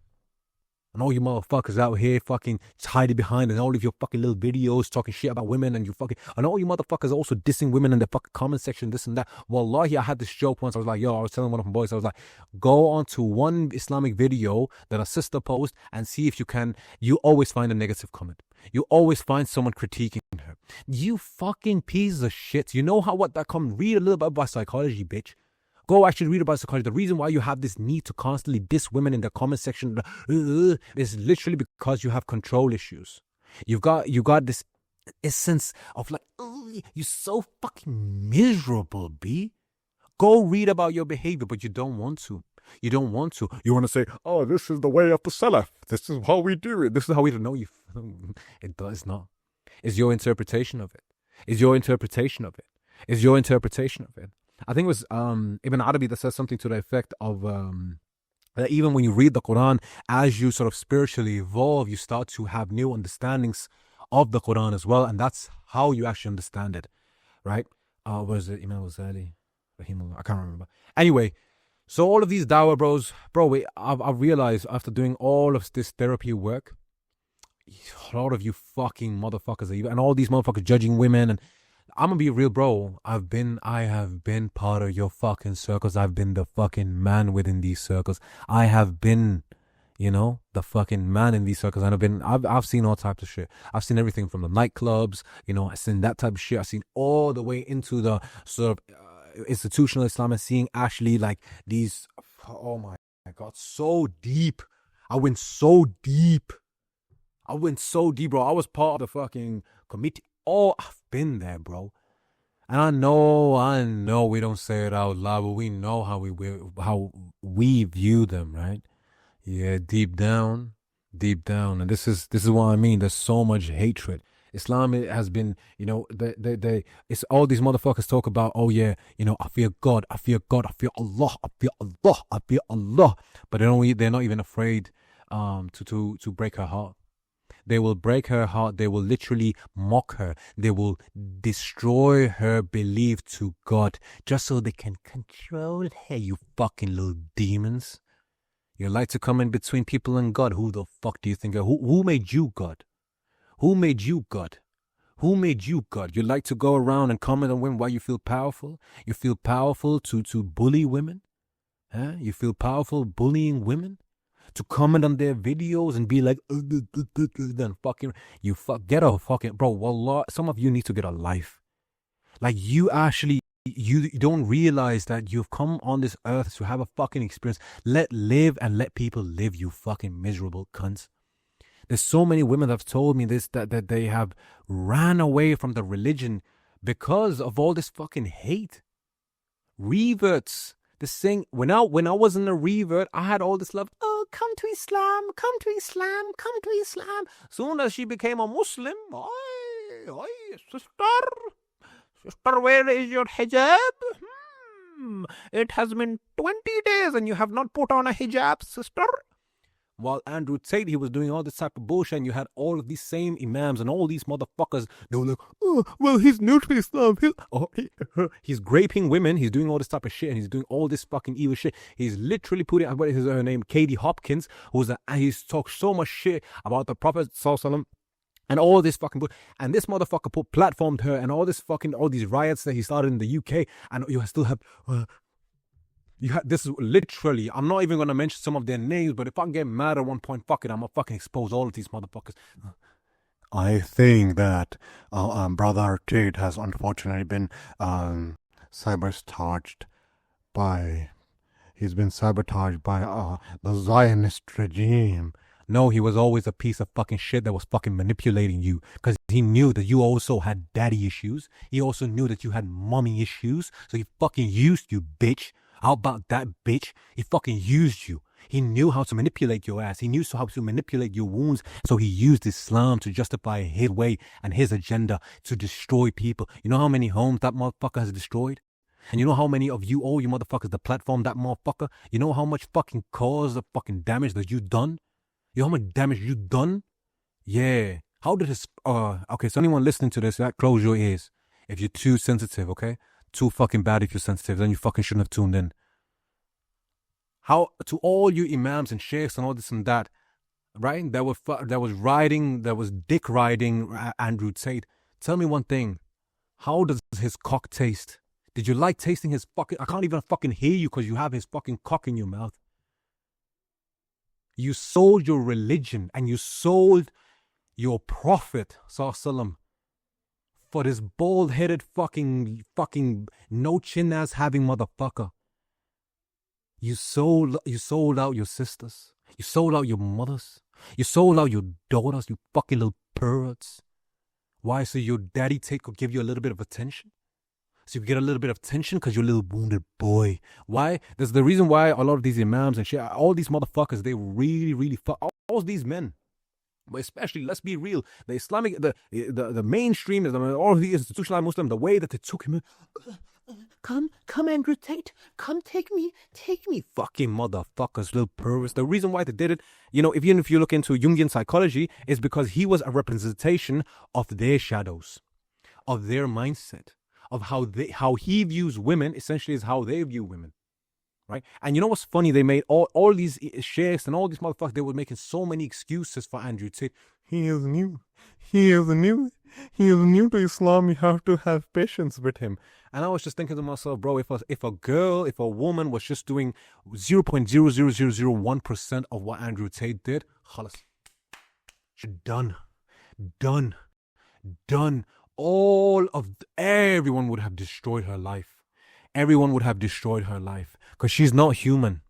And all you motherfuckers out here fucking hiding behind and all of your fucking little videos talking shit about women and and all you motherfuckers also dissing women in the fucking comment section, this and that. Wallahi, I had this joke once. I was like, I was telling one of my boys, I was like, go on to one Islamic video that a sister posts and see if you always find a negative comment. You always find someone critiquing her. You fucking piece of shit. You know what that comment? Read a little bit about psychology, bitch. Go actually read about psychology. The reason why you have this need to constantly diss women in the comment section is literally because you have control issues. You got this essence of like, you're so fucking miserable, B. Go read about your behavior, but you don't want to. You don't want to. You want to say, oh, this is the way of the Salaf. This is how we do it. This is how we do it. No, it does not. It's your interpretation of it. I think it was Ibn Arabi that says something to the effect of that even when you read the Quran, as you sort of spiritually evolve, you start to have new understandings of the Quran as well, and that's how you actually understand it, right? What is it? Imam Ghazali, Rahimullah, I can't remember. Anyway, So all of these dawah bros, bro, I've realized after doing all of this therapy work, a lot of you fucking motherfuckers, and all these motherfuckers judging women, and I'm gonna be real, bro. I have been part of your fucking circles. I've been the fucking man within these circles. I have been, the fucking man in these circles. And I've seen all types of shit. I've seen everything from the nightclubs, I've seen that type of shit. I've seen all the way into the sort of institutional Islam, and seeing actually like these, oh my God, so deep. I went so deep, bro. I was part of the fucking committee. Oh, I've been there, bro. And I know we don't say it out loud, but we know how we view them, right? Yeah, deep down. And this is what I mean. There's so much hatred. Islam has been, it's all these motherfuckers talk about, oh yeah, I fear God, I fear Allah, I fear Allah. But they're not even afraid to break her heart. They will break her heart. They will literally mock her. They will destroy her belief to God just so they can control her, you fucking little demons. You like to come in between people and God. Who the fuck do you think? Who made you God? Who made you God? Who made you God? You like to go around and comment on women while you feel powerful? You feel powerful to bully women? Huh? You feel powerful bullying women? To comment on their videos and be like, then fucking, get a fucking, bro, wallah, some of you need to get a life. Like, you don't realize that you've come on this earth to have a fucking experience. Let people live, you fucking miserable cunts. There's so many women that have told me this, that they have ran away from the religion because of all this fucking hate. Reverts. This thing, when I wasn't a revert, I had all this love. Oh, come to Islam, come to Islam, come to Islam. Soon as she became a Muslim, sister, where is your hijab? It has been 20 days and you have not put on a hijab, sister. While Andrew Tate, he was doing all this type of bullshit, and you had all of these same imams and all these motherfuckers. They were like, oh, well, he's new to Islam. He's raping women. He's doing all this type of shit, and he's doing all this fucking evil shit. He's literally putting, what is her name? Katie Hopkins, he's talked so much shit about the Prophet Sallallahu and all this fucking bullshit. And this motherfucker platformed her, and all these riots that he started in the UK, and you still have... this is literally, I'm not even going to mention some of their names, but if I get mad at one point, fuck it, I'm going to fucking expose all of these motherfuckers. I think that Brother Tate has unfortunately been sabotaged by the Zionist regime. No, he was always a piece of fucking shit that was fucking manipulating you, because he knew that you also had daddy issues. He also knew that you had mommy issues, so he fucking used you, bitch. How about that, bitch? He fucking used you. He knew how to manipulate your ass. He knew how to manipulate your wounds. So he used Islam to justify his way and his agenda to destroy people. You know how many homes that motherfucker has destroyed? And you know how many of you, all you motherfuckers, that platform that motherfucker? You know how much fucking cause of fucking damage that you done? You know how much damage you done? Yeah. How did this... okay, so anyone listening to this, close your ears. If you're too sensitive, okay? Too fucking bad if you're sensitive, then you fucking shouldn't have tuned in. How, to all you imams and sheikhs and all this and that, right? That was dick riding Andrew Tate. Tell me one thing. How does his cock taste? Did you like tasting his fucking... I can't even fucking hear you because you have his fucking cock in your mouth. You sold your religion and you sold your prophet, sallallahu for this bald-headed fucking no chin ass having motherfucker. You sold out your sisters. You sold out your mothers. You sold out your daughters, you fucking little perverts. Why? So your daddy could give you a little bit of attention? So you get a little bit of attention because you're a little wounded boy. Why? There's the reason why a lot of these imams and shit, all these motherfuckers, they really fuck all these men. But especially, let's be real, the Islamic, the mainstream, all of the institutionalized Muslim, the way that they took him, come Andrew Tate, come take me, fucking motherfuckers, little perverts. The reason why they did it, even if you look into Jungian psychology, is because he was a representation of their shadows, of their mindset, of how he views women, essentially is how they view women. right? And you know what's funny? They made all these sheikhs and all these motherfuckers, they were making so many excuses for Andrew Tate. He is new. He is new. He is new to Islam. You have to have patience with him. And I was just thinking to myself, bro, if a woman was just doing 0.00001% of what Andrew Tate did, khalas, she's done. Everyone would have destroyed her life. Everyone would have destroyed her life because she's not human.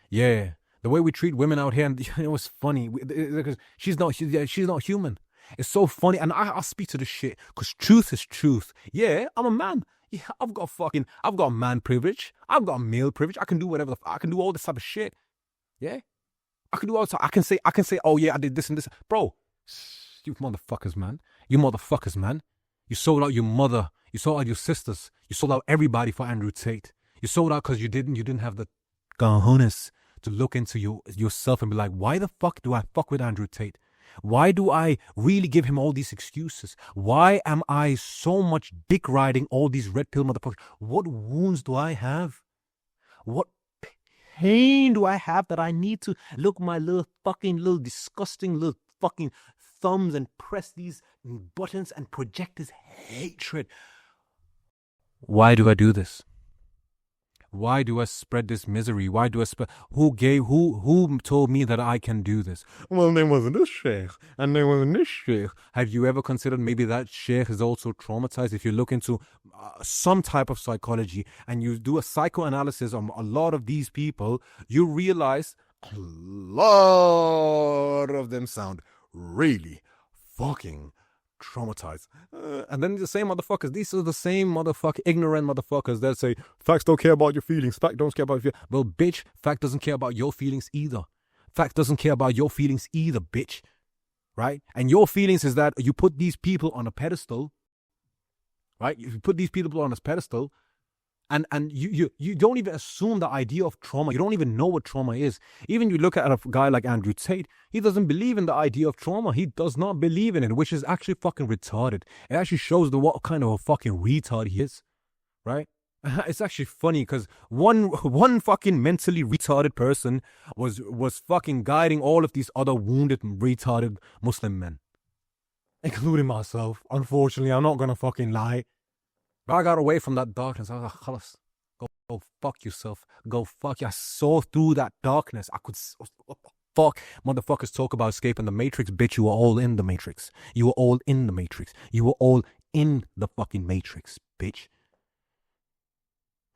Yeah, the way we treat women out here, and it was funny because she's not human. It's so funny, and I speak to this shit because truth is truth. Yeah, I'm a man. Yeah, I've got man privilege. I've got male privilege. I can do whatever. I can do all this type of shit. Yeah, I can do all. I can say, oh yeah, I did this and this, bro. You motherfuckers, man. You sold out your mother. You sold out your sisters. You sold out everybody for Andrew Tate. You sold out because you didn't have the cojones to look into yourself and be like, why the fuck do I fuck with Andrew Tate? Why do I really give him all these excuses? Why am I so much dick riding all these red pill motherfuckers? What wounds do I have? What pain do I have that I need to look my little disgusting little fucking thumbs and press these buttons and project this hatred? Why do I do this? Why do I spread this misery? Why do I spread? Who told me that I can do this? Well, there was this sheikh, and there was this sheikh. Have you ever considered maybe that sheikh is also traumatized? If you look into some type of psychology and you do a psychoanalysis on a lot of these people, you realize a lot of them sound really fucking traumatized. And then the same motherfuckers, these are the same ignorant motherfuckers that say facts don't care about your feelings, fact don't care about your feelings. Well, bitch, fact doesn't care about your feelings either. Fact doesn't care about your feelings either, bitch. Right? And your feelings is that you put these people on a pedestal, right? You put these people on a pedestal, and you don't even assume the idea of trauma. You don't even know what trauma is. Even you look at a guy like Andrew Tate, he doesn't believe in the idea of trauma. He does not believe in it, which is actually fucking retarded. It actually shows what kind of a fucking retard he is, right? It's actually funny because one fucking mentally retarded person was fucking guiding all of these other wounded, retarded Muslim men, including myself. Unfortunately, I'm not gonna fucking lie. But I got away from that darkness. I was like, khalas, go fuck yourself. Go fuck you. I saw through that darkness. I could, fuck. Motherfuckers talk about escaping the Matrix. Bitch, you were all in the Matrix. You were all in the Matrix. You were all in the fucking Matrix, bitch.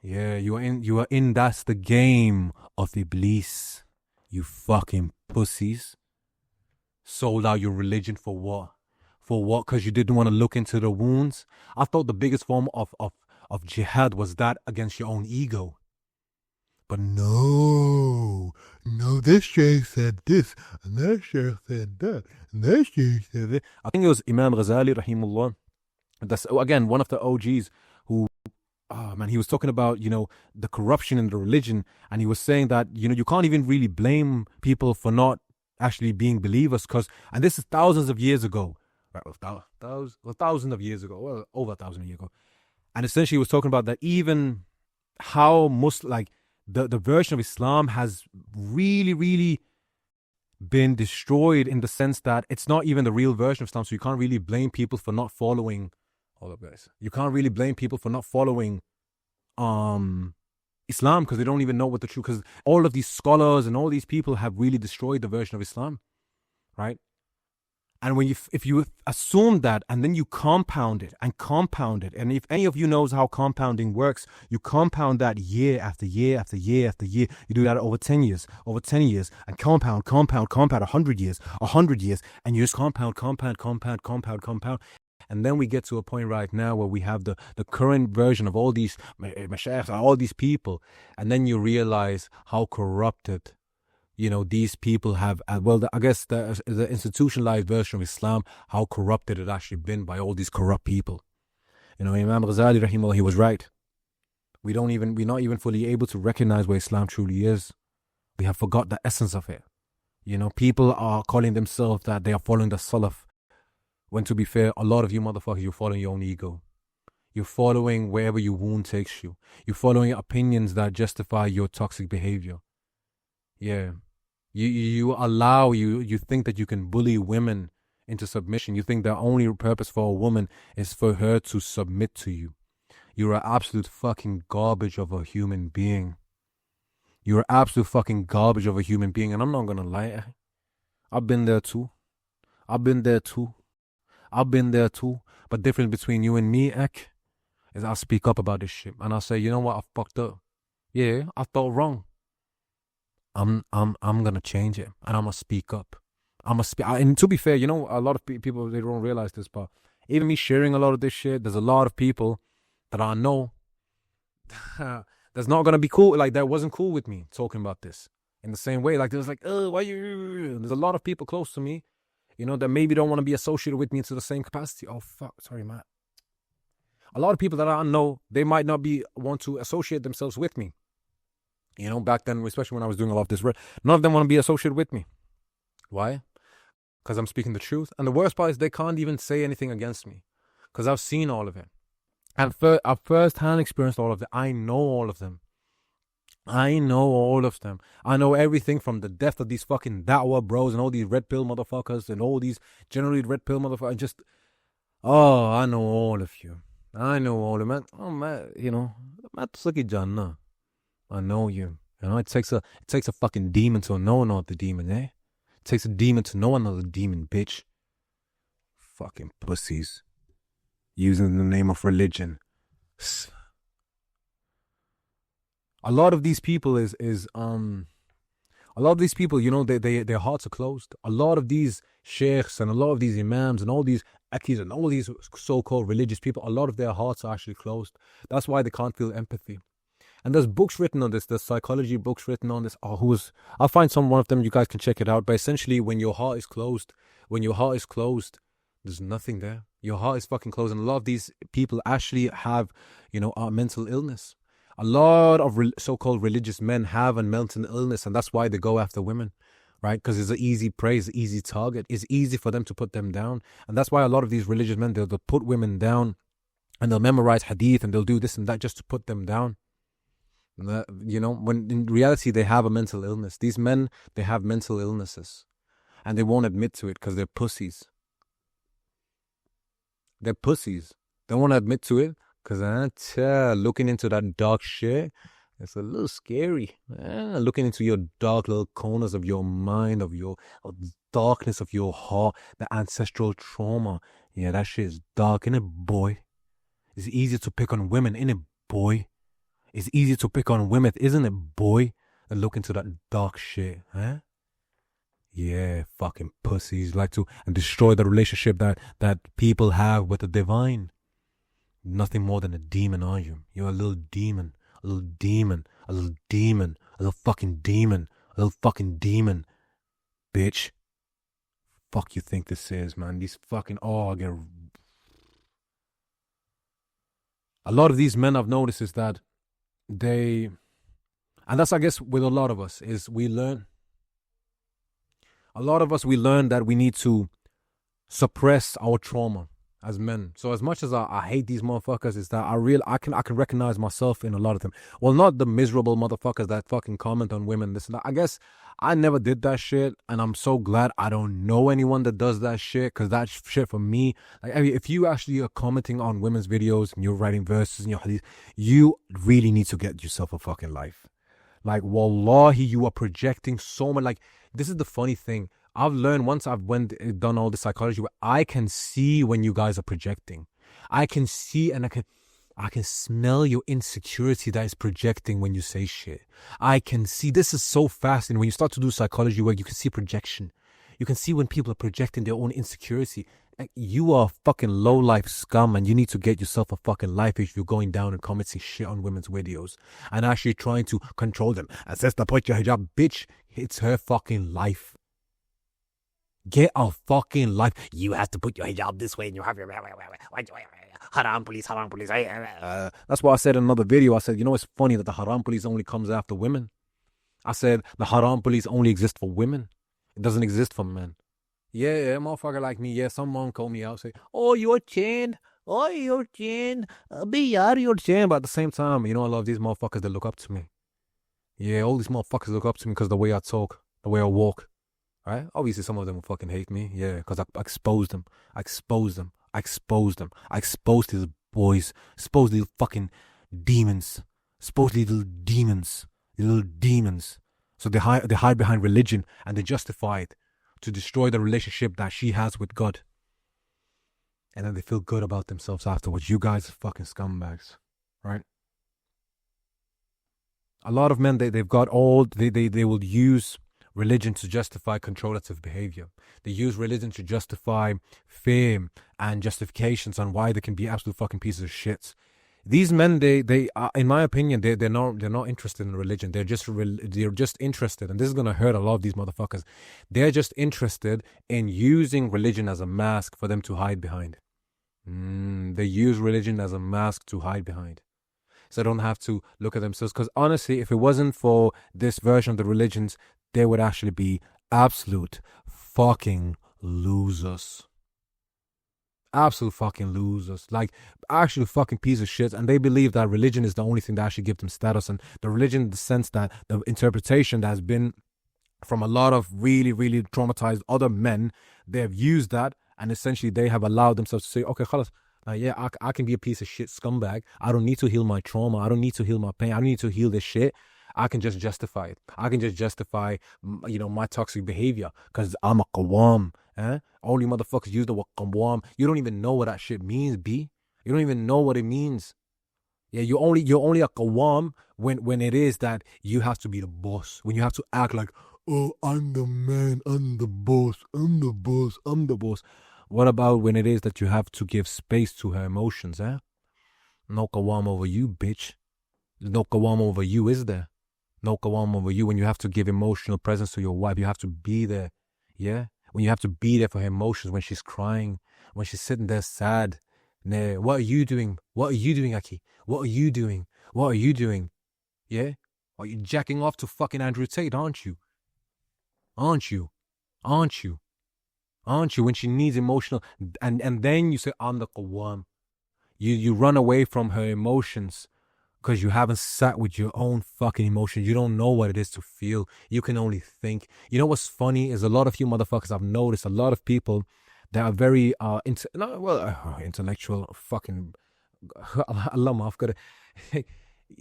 Yeah, you are in, that's the game of Iblis. You fucking pussies. Sold out your religion for what? For what? Because you didn't want to look into the wounds? I thought the biggest form of jihad was that against your own ego. But no, this sheikh said this, and that sheikh said that, and that sheikh said that. I think it was Imam Ghazali, rahimullah. That's, again, one of the OGs who, he was talking about, the corruption in the religion, and he was saying that, you can't even really blame people for not actually being believers, and this is thousands of years ago. Thousands of years ago, well, over 1,000 years ago. And essentially he was talking about that even how the version of Islam has really, really been destroyed in the sense that it's not even the real version of Islam. So you can't really blame people for not following all of this. You can't really blame people for not following Islam because they don't even know what the truth, because all of these scholars and all these people have really destroyed the version of Islam, right? And if you assume that and then you compound it, and if any of you knows how compounding works, you compound that year after year after year after year. You do that over 10 years, and compound 100 years, and you just compound. And then we get to a point right now where we have the current version of all these mashayikh, all these people, and then you realize how corrupted these people have, I guess the institutionalized version of Islam, how corrupted it actually been by all these corrupt people. Imam Ghazali, rahimahullah, he was right. We're not even fully able to recognize what Islam truly is. We have forgot the essence of it. People are calling themselves that they are following the Salaf, when to be fair, a lot of you motherfuckers, you're following your own ego. You're following wherever your wound takes you. You're following opinions that justify your toxic behavior. Yeah. You think that you can bully women into submission. You think the only purpose for a woman is for her to submit to you. You're an absolute fucking garbage of a human being. You're absolute fucking garbage of a human being. And I'm not gonna lie. I've been there too. I've been there too. I've been there too. But difference between you and me, Ek, is I'll speak up about this shit. And I'll say, you know what, I fucked up. Yeah, I thought wrong. I'm gonna change it. And I'm gonna speak up. And to be fair, you know, a lot of people, they don't realize this, but even me sharing a lot of this shit, there's a lot of people that I know that's not gonna be cool. Like, that wasn't cool with me talking about this in the same way. Like, there's like, oh, why you? There's a lot of people close to me, you know, that maybe don't want to be associated with me to the same capacity. Oh fuck, sorry, Matt. A lot of people that I know, they might not want to associate themselves with me. You know, back then, especially when I was doing a lot of this, none of them want to be associated with me. Why? Because I'm speaking the truth. And the worst part is they can't even say anything against me, because I've seen all of it. And I've first-hand experienced all of it. I know all of them. I know all of them. I know everything from the death of these fucking da'wah bros and all these red pill motherfuckers and all these generally red pill motherfuckers. I know all of you. I know all of them. Oh man, you know, I know you. You know, it takes a fucking demon to know another demon, eh? It takes a demon to know another demon, bitch. Fucking pussies. Using the name of religion. A lot of these people you know, their hearts are closed. A lot of these sheikhs and a lot of these imams and all these akis and all these so-called religious people, a lot of their hearts are actually closed. That's why they can't feel empathy. And there's books written on this. There's psychology books written on this. I'll find one of them. You guys can check it out. But essentially, when your heart is closed, there's nothing there. Your heart is fucking closed. And a lot of these people actually have, you know, mental illness. A lot of so-called religious men have a mental illness, and that's why they go after women, right? Because it's an easy prey, it's an easy target. It's easy for them to put them down. And that's why a lot of these religious men, they'll put women down, and they'll memorize hadith, and they'll do this and that just to put them down. You know, when in reality, they have a mental illness. These men, they have mental illnesses, and they won't admit to it because they're pussies. They're pussies. They won't admit to it. Because looking into that dark shit, it's a little scary. Looking into your dark little corners of your mind, of darkness of your heart, the ancestral trauma. Yeah, that shit is dark, innit, boy? It's easy to pick on women, innit, boy? It's easy to pick on women, isn't it, boy? And look into that dark shit, huh? Yeah, fucking pussies like to and destroy the relationship that people have with the divine. Nothing more than a demon, are you? You're a little demon. A little demon. A little demon. A little fucking demon. A little fucking demon. Bitch. Fuck you think this is, man? These fucking... I get... A lot of these men I've noticed is that they... And that's, I guess, with a lot of us, is we learn... A lot of us, we learn that we need to suppress our trauma as men. So as much as I hate these motherfuckers, is that I can recognize myself in a lot of them. Well, not the miserable motherfuckers that fucking comment on women, this and that. I guess I never did that shit, and I'm so glad I don't know anyone that does that shit, because that shit for me, like, I mean, if you actually are commenting on women's videos and you're writing verses in your hadith, you really need to get yourself a fucking life. Like, wallahi, you are projecting so much. Like, this is the funny thing. I've learned once I've done all the psychology, where I can see when you guys are projecting. I can see and I can smell your insecurity that is projecting when you say shit. I can see. This is so fascinating. When you start to do psychology work, you can see projection. You can see when people are projecting their own insecurity. Like, you are fucking low-life scum, and you need to get yourself a fucking life if you're going down and commenting shit on women's videos and actually trying to control them. And says to put your hijab, bitch, it's her fucking life. Get a fucking life. You have to put your hijab this way, and you have your haram police. That's why I said in another video, I said, you know, it's funny that the haram police only comes after women. I said the haram police only exist for women. It doesn't exist for men. Yeah, motherfucker like me. Yeah, someone called me out, say, oh, you're chained. Oh, you're Jane. Be yaar, you're Jane. But at the same time, you know, a lot of these motherfuckers, they look up to me. Yeah, all these motherfuckers look up to me because the way I talk, the way I walk. Right? Obviously, some of them will fucking hate me. Yeah, because I exposed them. I exposed them. I exposed them. I exposed these boys. Exposed these fucking demons. Exposed these little demons. These little demons. So they hide behind religion and they justify it to destroy the relationship that she has with God. And then they feel good about themselves afterwards. You guys are fucking scumbags. Right? A lot of men, they've got all, they will use religion to justify controlative behavior. They use religion to justify fame and justifications on why they can be absolute fucking pieces of shit. These men, they are, in my opinion, they're not interested in religion. They're just interested, and this is gonna hurt a lot of these motherfuckers. They're just interested in using religion as a mask for them to hide behind. They use religion as a mask to hide behind, so they don't have to look at themselves. Because honestly, if it wasn't for this version of the religions, they would actually be absolute fucking losers. Absolute fucking losers. Like, actual fucking piece of shit. And they believe that religion is the only thing that actually gives them status. And the religion, in the sense that the interpretation that has been from a lot of really, really traumatized other men, they have used that. And essentially, they have allowed themselves to say, okay, khalas, yeah, I can be a piece of shit scumbag. I don't need to heal my trauma. I don't need to heal my pain. I don't need to heal this shit. I can just justify it. I can just justify, my toxic behavior because I'm a qawwam. Only motherfuckers use the word qawwam. You don't even know what that shit means, B. You don't even know what it means. Yeah, you're only a qawwam when it is that you have to be the boss. When you have to act like, oh, I'm the man, I'm the boss, I'm the boss, I'm the boss. What about when it is that you have to give space to her emotions, No qawwam over you, bitch. No qawwam over you, is there? No qawwam over you. When you have to give emotional presence to your wife, you have to be there, yeah? When you have to be there for her emotions, when she's crying, when she's sitting there sad. Nah, what are you doing? What are you doing, Aki? What are you doing? What are you doing? Yeah? Are you jacking off to fucking Andrew Tate, aren't you? Aren't you? Aren't you? Aren't you? When she needs emotional, and then you say, I'm the qawwam. You run away from her emotions because you haven't sat with your own fucking emotions. You don't know what it is to feel. You can only think. You know what's funny is a lot of you motherfuckers, I've noticed a lot of people that are very intellectual fucking Allah maaf kare.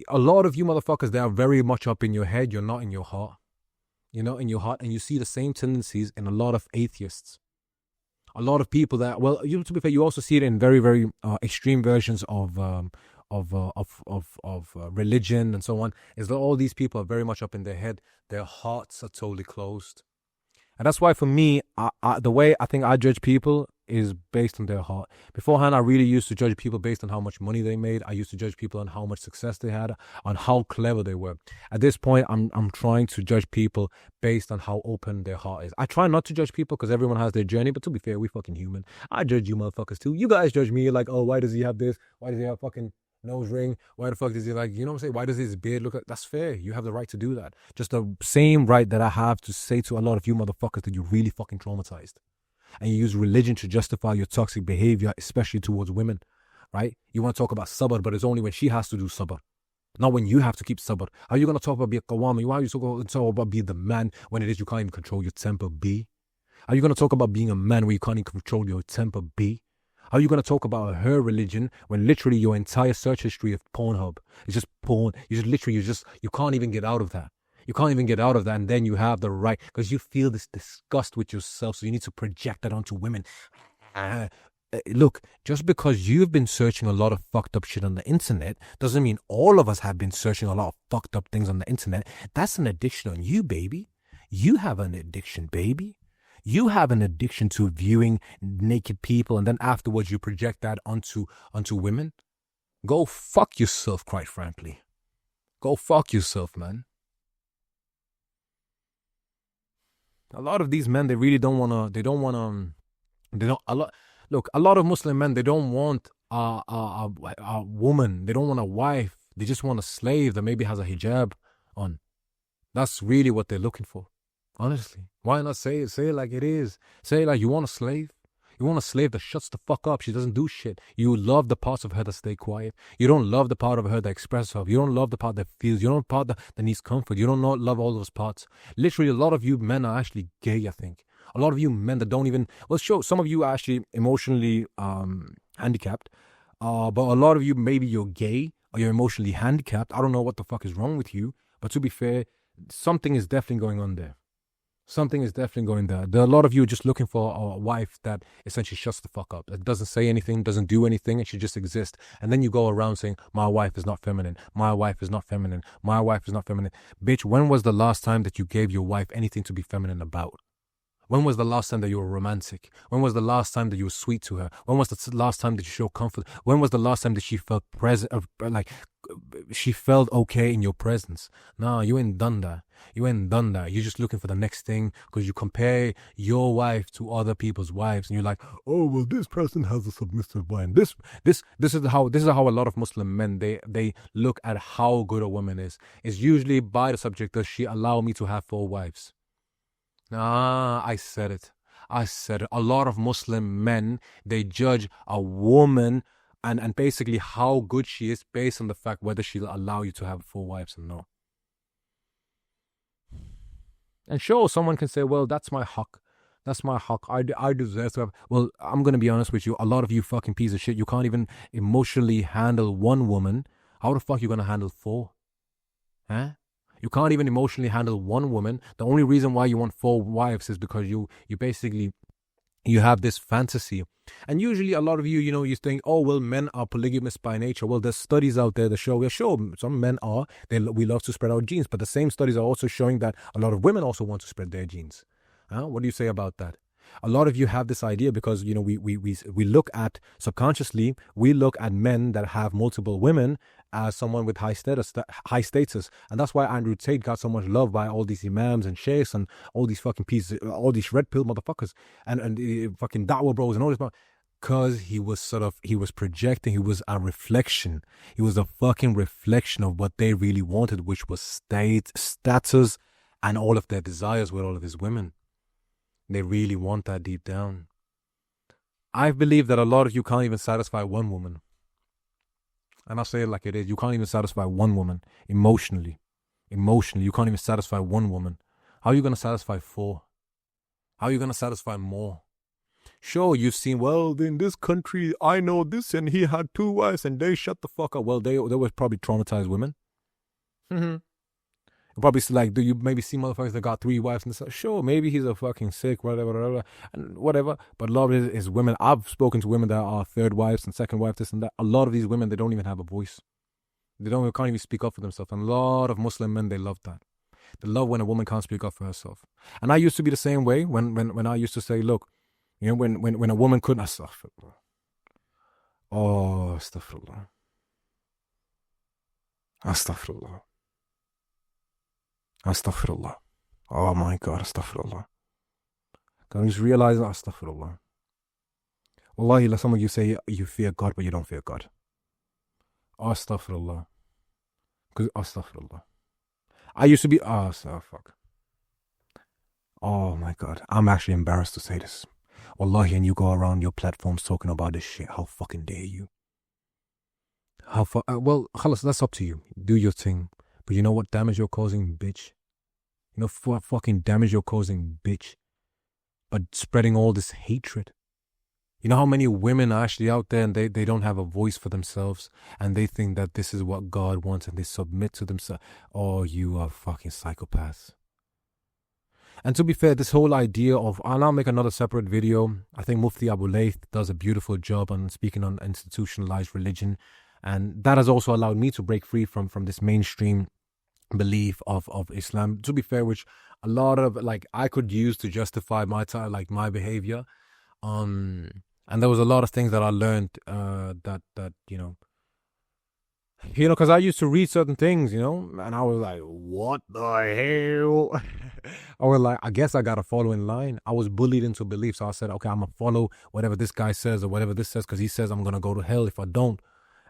A lot of you motherfuckers, they are very much up in your head. You're not in your heart. You're not in your heart, and you see the same tendencies in a lot of atheists. A lot of people that, well, to be fair, you also see it in very, very extreme versions of religion and so on. Is that all these people are very much up in their head. Their hearts are totally closed. And that's why for me, the way I think I judge people is based on their heart. Beforehand, I really used to judge people based on how much money they made. I used to judge people on how much success they had, on how clever they were. At this point, I'm trying to judge people based on how open their heart is. I try not to judge people because everyone has their journey, but to be fair, we fucking human. I judge you motherfuckers too. You guys judge me like, oh, why does he have this? Why does he have fucking nose ring? Why the fuck does he, like, you know what I'm saying? Why does his beard look like? That's fair. You have the right to do that. Just the same right that I have to say to a lot of you motherfuckers that you're really fucking traumatized. And you use religion to justify your toxic behavior, especially towards women, right? You want to talk about sabr, but it's only when she has to do sabr, not when you have to keep sabr. How are you going to talk about being a qawwam? Why are you going to talk about being the man when it is you can't even control your temper, B? Are you going to talk about being a man when you can't even control your temper, B? How are you going to talk about her religion when literally your entire search history of Pornhub is just porn? You can't even get out of that. You can't even get out of that, and then you have the right, because you feel this disgust with yourself, so you need to project that onto women. Look, just because you've been searching a lot of fucked up shit on the internet doesn't mean all of us have been searching a lot of fucked up things on the internet. That's an addiction on you, baby. You have an addiction, baby. You have an addiction to viewing naked people, and then afterwards you project that onto women. Go fuck yourself, quite frankly. Go fuck yourself, man. A lot of these men, they really don't want to, look, a lot of Muslim men, they don't want a woman. They don't want a wife. They just want a slave that maybe has a hijab on. That's really what they're looking for. Honestly. Why not say it? Say it like it is. Say it like you want a slave. You want a slave that shuts the fuck up. She doesn't do shit. You love the parts of her that stay quiet. You don't love the part of her that expresses herself. You don't love the part that feels. You don't part that needs comfort. You don't love all those parts. Literally, a lot of you men are actually gay, I think. A lot of you men that don't even, well, sure, some of you are actually emotionally handicapped. But a lot of you, maybe you're gay or you're emotionally handicapped. I don't know what the fuck is wrong with you. But to be fair, something is definitely going on there. Something is definitely going there. There are a lot of you just looking for a wife that essentially shuts the fuck up. That doesn't say anything, doesn't do anything, and she just exists. And then you go around saying, my wife is not feminine. My wife is not feminine. My wife is not feminine. Bitch, when was the last time that you gave your wife anything to be feminine about? When was the last time that you were romantic? When was the last time that you were sweet to her? When was the last time that you showed comfort? When was the last time that she felt she felt okay in your presence? No, you ain't done that. You ain't done that. You're just looking for the next thing because you compare your wife to other people's wives, and you're like, oh well, this person has a submissive wife. This is how a lot of Muslim men they look at how good a woman is. It's usually by the subject, does she allow me to have 4 wives? I said it. A lot of Muslim men, they judge a woman and basically how good she is based on the fact whether she'll allow you to have 4 wives or not. And sure, someone can say, well, that's my haqq. That's my haqq. I deserve to have. Well, I'm going to be honest with you. A lot of you fucking piece of shit, you can't even emotionally handle 1 woman. How the fuck are you going to handle 4? Huh? You can't even emotionally handle 1 woman. The only reason why you want 4 wives is because you basically, you have this fantasy. And usually a lot of you, you think, oh, well, men are polygamous by nature. Well, there's studies out there that show, yeah, sure, some men are. We love to spread our genes. But the same studies are also showing that a lot of women also want to spread their genes. What do you say about that? A lot of you have this idea because, we look at, subconsciously, we look at men that have multiple women as someone with high status. And that's why Andrew Tate got so much love by all these imams and sheikhs and all these fucking pieces, all these red pill motherfuckers and fucking da'wah bros and all this. Because he was projecting, he was a reflection. He was a fucking reflection of what they really wanted, which was status and all of their desires with all of his women. They really want that deep down. I believe that a lot of you can't even satisfy 1 woman. And I'll say it like it is. You can't even satisfy 1 woman emotionally. Emotionally, you can't even satisfy 1 woman. How are you going to satisfy 4? How are you going to satisfy more? Sure, you've seen, well, in this country, I know this, and he had 2 wives, and they shut the fuck up. Well, they were probably traumatized women. Probably like, do you maybe see motherfuckers that got 3 wives and stuff? Sure, maybe he's a fucking sick, whatever, and whatever. But a lot of it is women. I've spoken to women that are 3rd wives and 2nd wives, this and that. A lot of these women, they don't even have a voice. Can't even speak up for themselves. And a lot of Muslim men, they love that. They love when a woman can't speak up for herself. And I used to be the same way when I used to say, look, when a woman couldn't, astaghfirullah. Oh, astaghfirullah. Astaghfirullah. Astaghfirullah. Oh my God, astaghfirullah. I'm just realizing, astaghfirullah. Wallahi, like some of you say you fear God, but you don't fear God. Astaghfirullah. Because astaghfirullah. I used to be, fuck. Oh my God, I'm actually embarrassed to say this. Wallahi, and you go around your platforms talking about this shit. How fucking dare you? Well, khalas, that's up to you. Do your thing. But you know what damage you're causing, bitch? You know what fucking damage you're causing, bitch? But spreading all this hatred. You know how many women are actually out there and they don't have a voice for themselves and they think that this is what God wants and they submit to themselves. Oh, you are fucking psychopaths. And to be fair, this whole idea of, I'll now make another separate video. I think Mufti Abu Layth does a beautiful job on speaking on institutionalized religion. And that has also allowed me to break free from this mainstream belief of Islam, to be fair, which a lot of I could use to justify my behavior. And there was a lot of things that I learned that because I used to read certain things, and I was like, what the hell? I was like, I guess I got to follow in line. I was bullied into belief. So I said, okay, I'm going to follow whatever this guy says or whatever this says because he says I'm going to go to hell if I don't.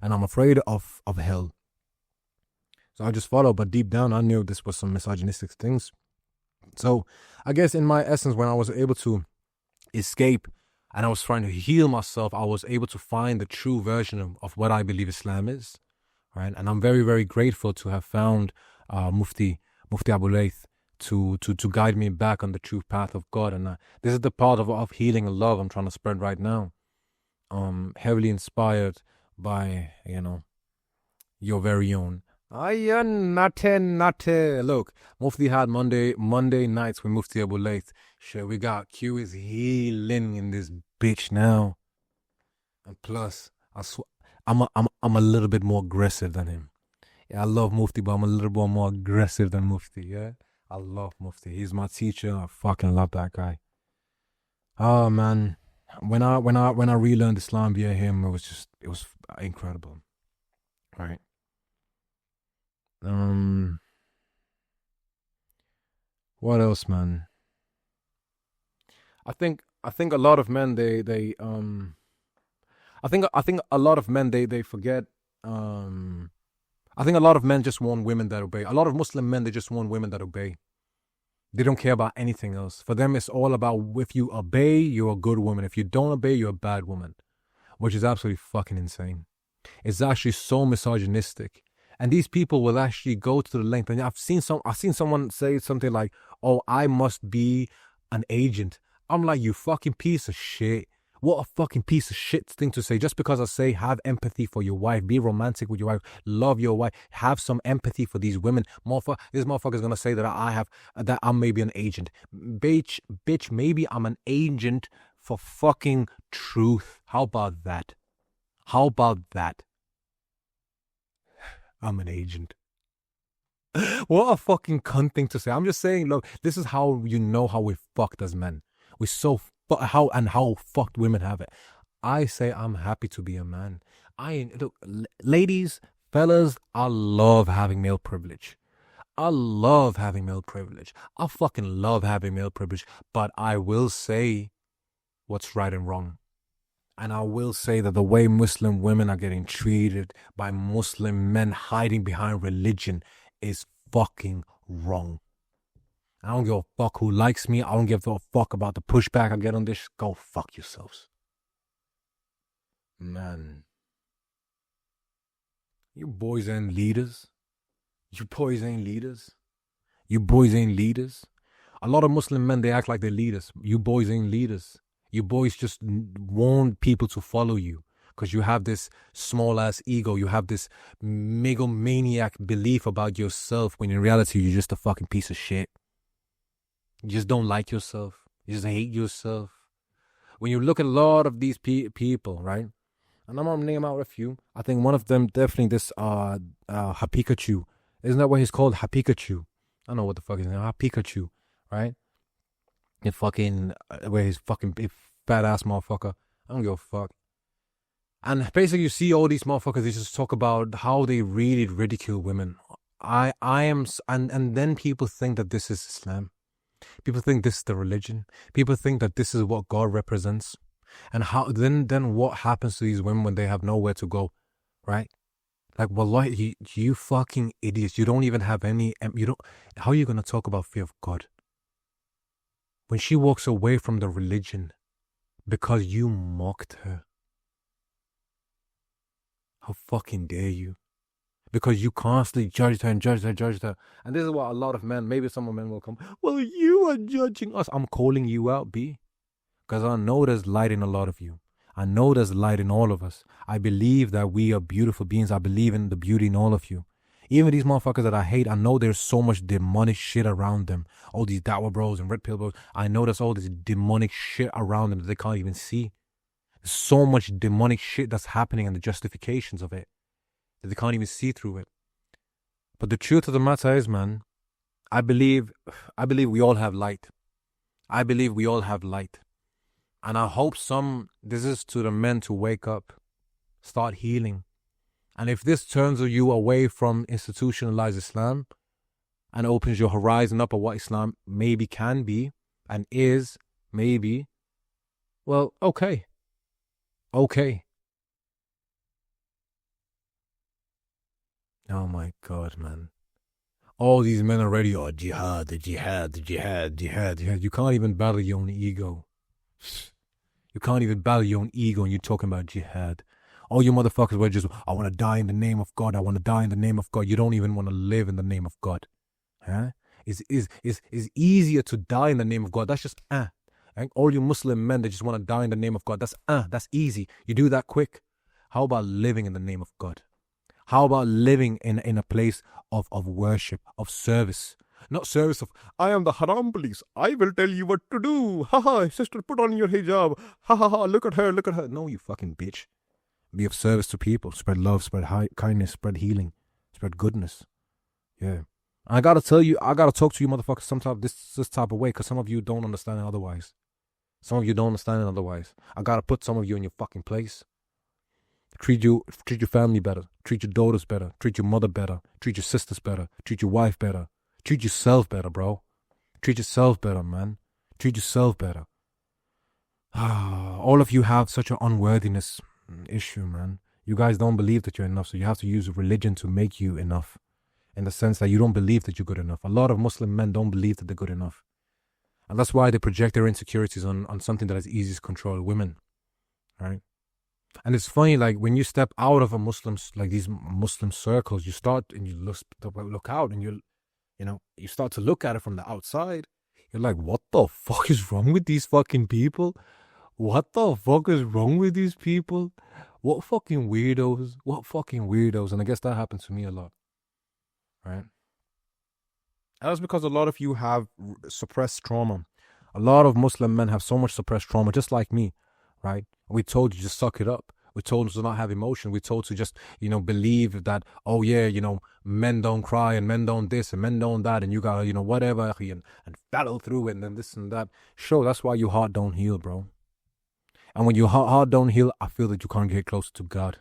And I'm afraid of hell. So I just followed. But deep down, I knew this was some misogynistic things. So I guess in my essence, when I was able to escape and I was trying to heal myself, I was able to find the true version of what I believe Islam is, right? And I'm very, very grateful to have found Mufti Abu Layth to guide me back on the true path of God. And this is the part of healing and love I'm trying to spread right now. Heavily inspired by, your very own. Nate. Look, Mufti had Monday nights with Mufti Abu Layth. Shit, we got Q is healing in this bitch now. And plus, I'm a little bit more aggressive than him. Yeah, I love Mufti, but I'm a little bit more aggressive than Mufti, yeah? I love Mufti. He's my teacher. I fucking love that guy. Oh man. When I relearned Islam via him, it was incredible. Right. What else, man? I think a lot of men I think a lot of men they forget. I think a lot of men just want women that obey. A lot of Muslim men, they just want women that obey. They don't care about anything else. For them, it's all about if you obey, you're a good woman. If you don't obey, you're a bad woman, which is absolutely fucking insane. It's actually so misogynistic. And these people will actually go to the length. And I've seen someone say something like, "Oh, I must be an agent." I'm like, you fucking piece of shit. What a fucking piece of shit thing to say. Just because I say have empathy for your wife, be romantic with your wife, love your wife, have some empathy for these women. This motherfucker's gonna say that I'm maybe an agent. Bitch, maybe I'm an agent for fucking truth. How about that? I'm an agent. What a fucking cunt thing to say. I'm just saying, look, this is how you know how we fucked as men. We're so how fucked women have it. I say I'm happy to be a man. Look, ladies, fellas, I love having male privilege. I fucking love having male privilege. But I will say what's right and wrong. And I will say that the way Muslim women are getting treated by Muslim men hiding behind religion is fucking wrong. I don't give a fuck who likes me. I don't give a fuck about the pushback I get on this. Go fuck yourselves. Man. You boys ain't leaders. You boys ain't leaders. A lot of Muslim men, they act like they're leaders. You boys ain't leaders. You boys just want people to follow you because you have this small ass ego. You have this megalomaniac belief about yourself when in reality you're just a fucking piece of shit. You just don't like yourself. You just hate yourself. When you look at a lot of these people, right? And I'm gonna name out a few. I think one of them definitely this Hapikachu. Isn't that what he's called? Hapikachu. I don't know what the fuck his name is. Hapikachu, right? And fucking where he's fucking big fat ass motherfucker. I don't give a fuck. And basically you see all these motherfuckers, they just talk about how they really ridicule women. I am and then people think that this is Islam. People think this is the religion. People think that this is what God represents. And how then what happens to these women when they have nowhere to go, right? Like, wallahi, you fucking idiots. You don't even have any, how are you going to talk about fear of God? When she walks away from the religion because you mocked her. How fucking dare you? Because you constantly judged her. And this is what a lot of men, maybe some men will come, well, you are judging us. I'm calling you out, B. Because I know there's light in a lot of you. I know there's light in all of us. I believe that we are beautiful beings. I believe in the beauty in all of you. Even these motherfuckers that I hate, I know there's so much demonic shit around them. All these Dawah bros and red pill bros. I know there's all this demonic shit around them that they can't even see. There's so much demonic shit that's happening and the justifications of it that they can't even see through it. But the truth of the matter is, man, I believe we all have light. I believe we all have light. And I hope this is to the men to wake up, start healing. And if this turns you away from institutionalized Islam and opens your horizon up of what Islam maybe can be and is, maybe, well, okay. Okay. Oh my God, man. All these men already are jihad. You can't even battle your own ego. You can't even battle your own ego and you're talking about jihad. All you motherfuckers were just, I want to die in the name of God. I want to die in the name of God. You don't even want to live in the name of God. Huh? It's easier to die in the name of God. That's just, And all you Muslim men that just want to die in the name of God, that's easy. You do that quick. How about living in the name of God? How about living in a place of worship, of service? Not service of, I am the haram police. I will tell you what to do. Ha ha, sister, put on your hijab. Ha ha ha, look at her, look at her. No, you fucking bitch. Be of service to people. Spread love, spread kindness, spread healing, spread goodness. Yeah. I gotta tell you, I gotta talk to you motherfuckers sometimes this type of way because some of you don't understand it otherwise. Some of you don't understand it otherwise. I gotta put some of you in your fucking place. Treat your family better. Treat your daughters better. Treat your mother better. Treat your sisters better. Treat your wife better. Treat yourself better, bro. Treat yourself better, man. Treat yourself better. All of you have such an unworthiness issue, man. You guys don't believe that you're enough, so you have to use religion to make you enough. In the sense that you don't believe that you're good enough. A lot of Muslim men don't believe that they're good enough. And that's why they project their insecurities on something that is easy to control, women. Right? And it's funny, like when you step out of like these Muslim circles, you start and you look out and you start to look at it from the outside. You're like, what the fuck is wrong with these fucking people? What the fuck is wrong with these people? What fucking weirdos? What fucking weirdos? And I guess that happens to me a lot. Right? And that's because a lot of you have suppressed trauma. A lot of Muslim men have so much suppressed trauma, just like me, right? We told you just suck it up. We're told to not have emotion. We're told to just, believe that, oh yeah, men don't cry and men don't this and men don't that and you gotta, whatever and battle through it and then this and that. Sure, that's why your heart don't heal, bro. And when your heart don't heal, I feel that you can't get closer to God.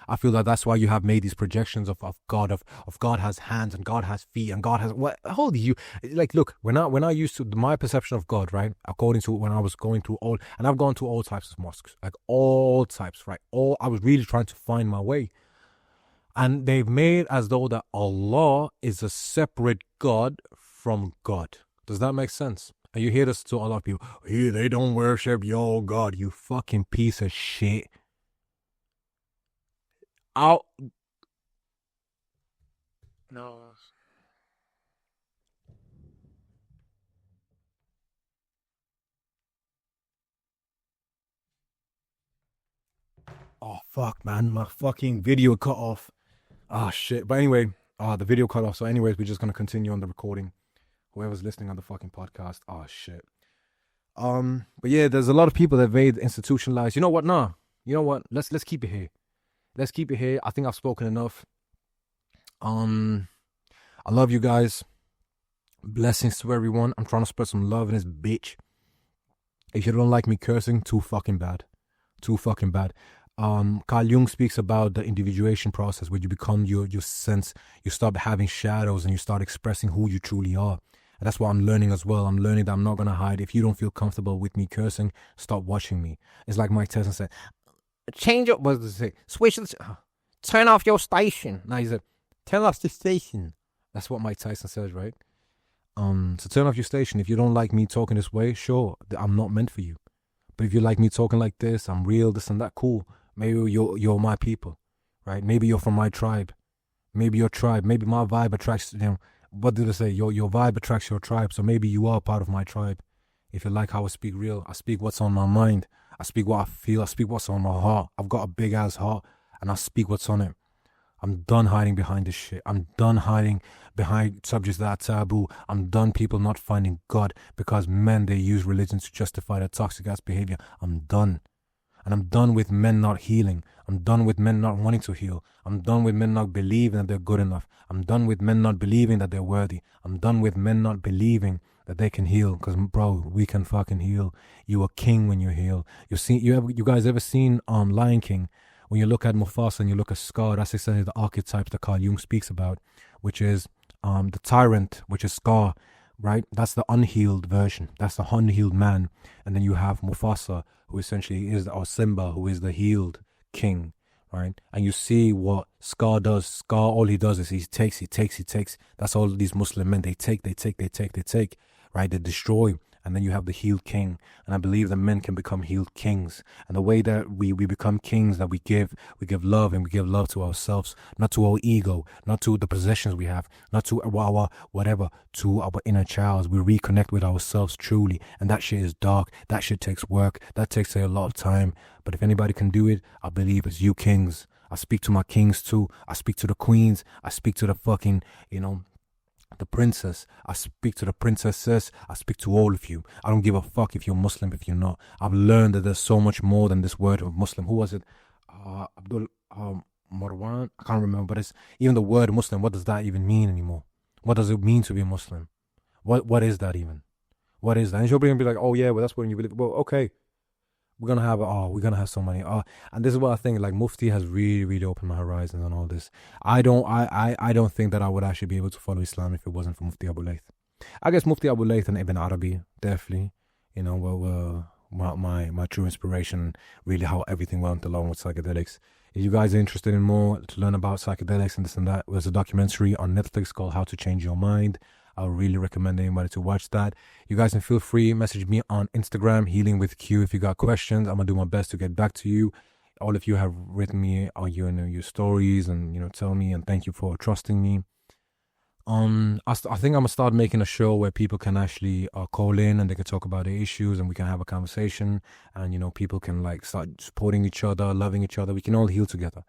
I feel that that's why you have made these projections of God, of God has hands and God has feet and God has what? How do you like? Look, when I used to my perception of God, right? According to when I was going through and I've gone to all types of mosques, like all types, right? I was really trying to find my way, and they've made as though that Allah is a separate God from God. Does that make sense? And you hear this to a lot of people. Hey, they don't worship your God, you fucking piece of shit. No. Oh fuck, man, my fucking video cut off. Ah shit. But anyway, the video cut off. So anyways, we're just gonna continue on the recording. Whoever's listening on the fucking podcast. Oh shit. But yeah, there's a lot of people that made institutionalized. You know what? Nah. You know what? Let's keep it here. Let's keep it here. I think I've spoken enough. I love you guys. Blessings to everyone. I'm trying to spread some love in this bitch. If you don't like me cursing, too fucking bad. Too fucking bad. Carl Jung speaks about the individuation process where you become your sense. You start having shadows and you start expressing who you truly are. And that's what I'm learning as well. I'm learning that I'm not going to hide. If you don't feel comfortable with me cursing, stop watching me. It's like Mike Tyson said, change up, what does it say? Switch, turn off your station. No, he said, turn off the station. That's what Mike Tyson says, right? So turn off your station. If you don't like me talking this way, sure, I'm not meant for you. But if you like me talking like this, I'm real, this and that, cool. Maybe you're my people, right? Maybe you're from my tribe. Maybe your tribe. Maybe my vibe attracts, what do they say? Your vibe attracts your tribe. So maybe you are part of my tribe. If you like how I speak real, I speak what's on my mind. I speak what I feel. I speak what's on my heart. I've got a big ass heart and I speak what's on it. I'm done hiding behind this shit. I'm done hiding behind subjects that are taboo. I'm done people not finding God because men, they use religion to justify their toxic ass behavior. I'm done. And I'm done with men not healing. I'm done with men not wanting to heal. I'm done with men not believing that they're good enough. I'm done with men not believing that they're worthy. I'm done with men not believing that they can heal. Because, bro, we can fucking heal. You are king when you heal. You guys ever seen Lion King? When you look at Mufasa and you look at Scar, that's essentially the archetypes that Carl Jung speaks about, which is the tyrant, which is Scar, right? That's the unhealed version. That's the unhealed man. And then you have Mufasa, who essentially is, or Simba, who is the healed king, right? And you see what Scar does. Scar, all he does is he takes. That's all these Muslim men, they take, right? They destroy. and then you have the healed king. And I believe that men can become healed kings. And the way that we become kings, that we give love, and we give love to ourselves, not to our ego, not to the possessions we have, not to our whatever, to our inner child. We reconnect with ourselves truly. And that shit is dark. That shit takes work. That takes a lot of time. But if anybody can do it, I believe it's you kings. I speak to my kings too. I speak to the queens. I speak to the fucking, the princess. I speak to the princesses. I speak to all of you. I don't give a fuck if you're Muslim, if you're not. I've learned that there's so much more than this word of Muslim. Who was it? Abdul Marwan? I can't remember. But it's even the word Muslim. What does that even mean anymore? What does it mean to be a Muslim? What is that even? What is that? And she'll be like, oh yeah, well that's what you believe. Well, okay. We're gonna have so many. And this is what I think. Like Mufti has really, really opened my horizons on all this. I don't think that I would actually be able to follow Islam if it wasn't for Mufti Abu Layth. I guess Mufti Abu Layth and Ibn Arabi, definitely. My true inspiration, really how everything went along with psychedelics. If you guys are interested in more to learn about psychedelics and this and that, there's a documentary on Netflix called How to Change Your Mind. I would really recommend anybody to watch that. You guys can feel free, message me on Instagram, Healing with Q, if you got questions. I'm going to do my best to get back to you. All of you have written me all your stories and, tell me, and thank you for trusting me. I think I'm going to start making a show where people can actually call in and they can talk about their issues and we can have a conversation and, people can start supporting each other, loving each other. We can all heal together.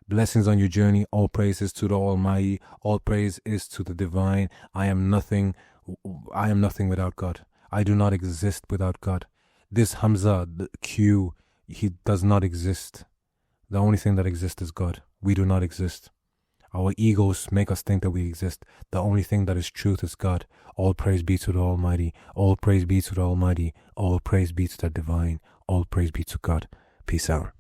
Blessings on your journey. All praise is to the Almighty. All praise is to the Divine. I am nothing without God. I do not exist without God. This Hamza, the Q, he does not exist. The only thing that exists is God. We do not exist. Our egos make us think that we exist. The only thing that is truth is God. All praise be to the Almighty. All praise be to the Almighty. All praise be to the Divine. All praise be to God. Peace out.